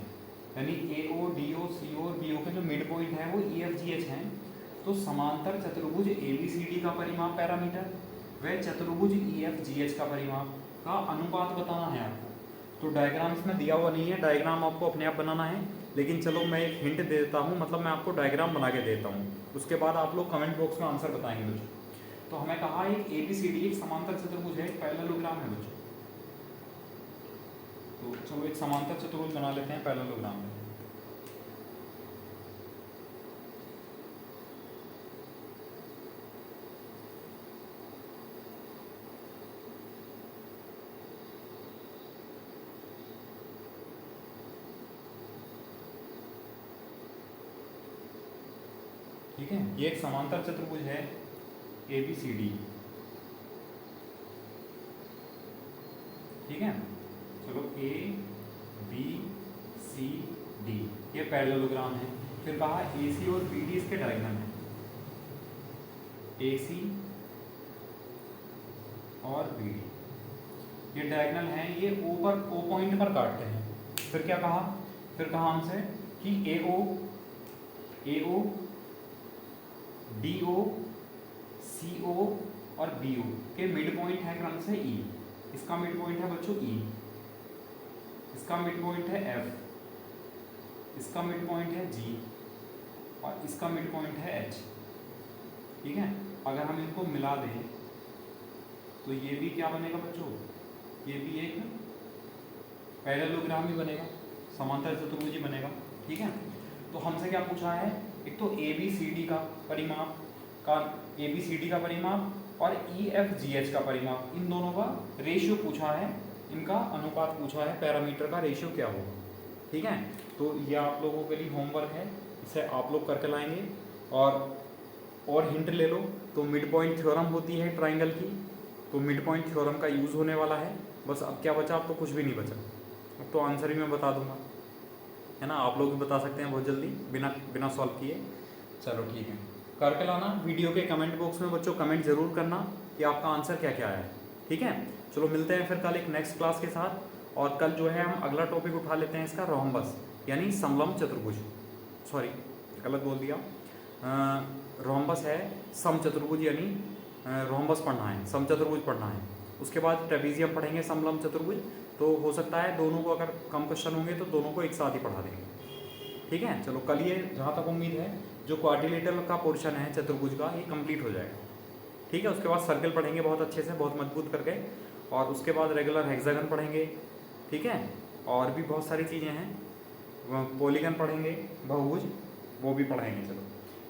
यानी AO, DO, CO और BO के जो मिड पॉइंट है वो E, F, G, H हैं। तो समांतर चतुर्भुज ABCD का परिमाप पैरामीटर व चतुर्भुज EFGH का परिमाप का अनुपात बताना है आपको। तो डायग्राम इसमें दिया हुआ नहीं है, डायग्राम आपको अपने आप बनाना है, लेकिन चलो मैं एक हिंट दे देता हूँ, मतलब मैं आपको डायग्राम बना के देता हूँ, उसके बाद आप लोग कमेंट बॉक्स में आंसर बताएंगे बच्चों। तो हमें कहा एक ABCD एक समांतर चतुर्भुज है, एक पैरेललोग्राम है बच्चों। तो चलो एक समांतर चतुर्भुज बना लेते हैं पैरेललोग्राम में। ठीक है, ये एक समांतर चतुर्भुज है ABCD। ठीक है, चलो ABCD ये पैरेललोग्राम है। फिर कहा AC और BD इसके डायगोनल है। AC और BD ये डायगोनल हैं, ये O पॉइंट पर काटते हैं। फिर क्या कहा, फिर कहा हमसे कि AO, DO, CO और BO के मिड पॉइंट है क्रम से E। इसका मिड पॉइंट है बच्चों E, इसका मिड पॉइंट है F, इसका मिड पॉइंट है G और इसका मिड पॉइंट है H। ठीक है, अगर हम इनको मिला दें तो ये भी क्या बनेगा बच्चों, ये भी एक पैरेललोग्राम ही बनेगा, समांतर चतुर्भुज ही बनेगा। ठीक है, तो हमसे क्या पूछा है, एक तो ABCD का परिमाप और EFGH का परिमाप, इन दोनों का रेशियो पूछा है, इनका अनुपात पूछा है, पैरामीटर का रेशियो क्या होगा। ठीक है, तो ये आप लोगों के लिए होमवर्क है, इसे आप लोग करके लाएंगे। और हिंट ले लो तो मिड पॉइंट थ्योरम होती है ट्राइंगल की, तो मिड पॉइंट थ्योरम का यूज़ होने वाला है। बस अब क्या बचा, अब तो कुछ भी नहीं बचा, अब तो आंसर ही मैं बता दूंगा, है ना। आप लोग भी बता सकते हैं बहुत जल्दी बिना सॉल्व किए। चलो ठीक है, करके लाना। वीडियो के कमेंट बॉक्स में बच्चों कमेंट जरूर करना कि आपका आंसर क्या क्या है। ठीक है, चलो मिलते हैं फिर कल एक नेक्स्ट क्लास के साथ। और कल जो है हम अगला टॉपिक उठा लेते हैं इसका, रोम्बस यानी समलंब चतुर्भुज, सॉरी गलत बोल दिया, रोम्बस है समचतुर्भुज, यानी रोम्बस पढ़ना है, समचतुर्भुज पढ़ना है। उसके बाद ट्रेपीजियम पढ़ेंगे, समलंब चतुर्भुज। तो हो सकता है दोनों को, अगर कम क्वेश्चन होंगे तो दोनों को एक साथ ही पढ़ा देंगे। ठीक है, चलो कल ये जहाँ तक उम्मीद है जो क्वाड्रिलेटरल का पोर्शन है चतुर्भुज का ये कंप्लीट हो जाएगा। ठीक है, उसके बाद सर्कल पढ़ेंगे बहुत अच्छे से, बहुत मजबूत करके, और उसके बाद रेगुलर हेक्सागन पढ़ेंगे। ठीक है, और भी बहुत सारी चीज़ें हैं, पॉलीगन पढ़ेंगे, बहुभुज, वो भी पढ़ेंगे।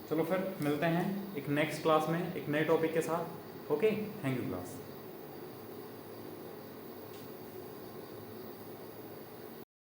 चलो फिर मिलते हैं एक नेक्स्ट क्लास में एक नए टॉपिक के साथ। Okay, thank you class.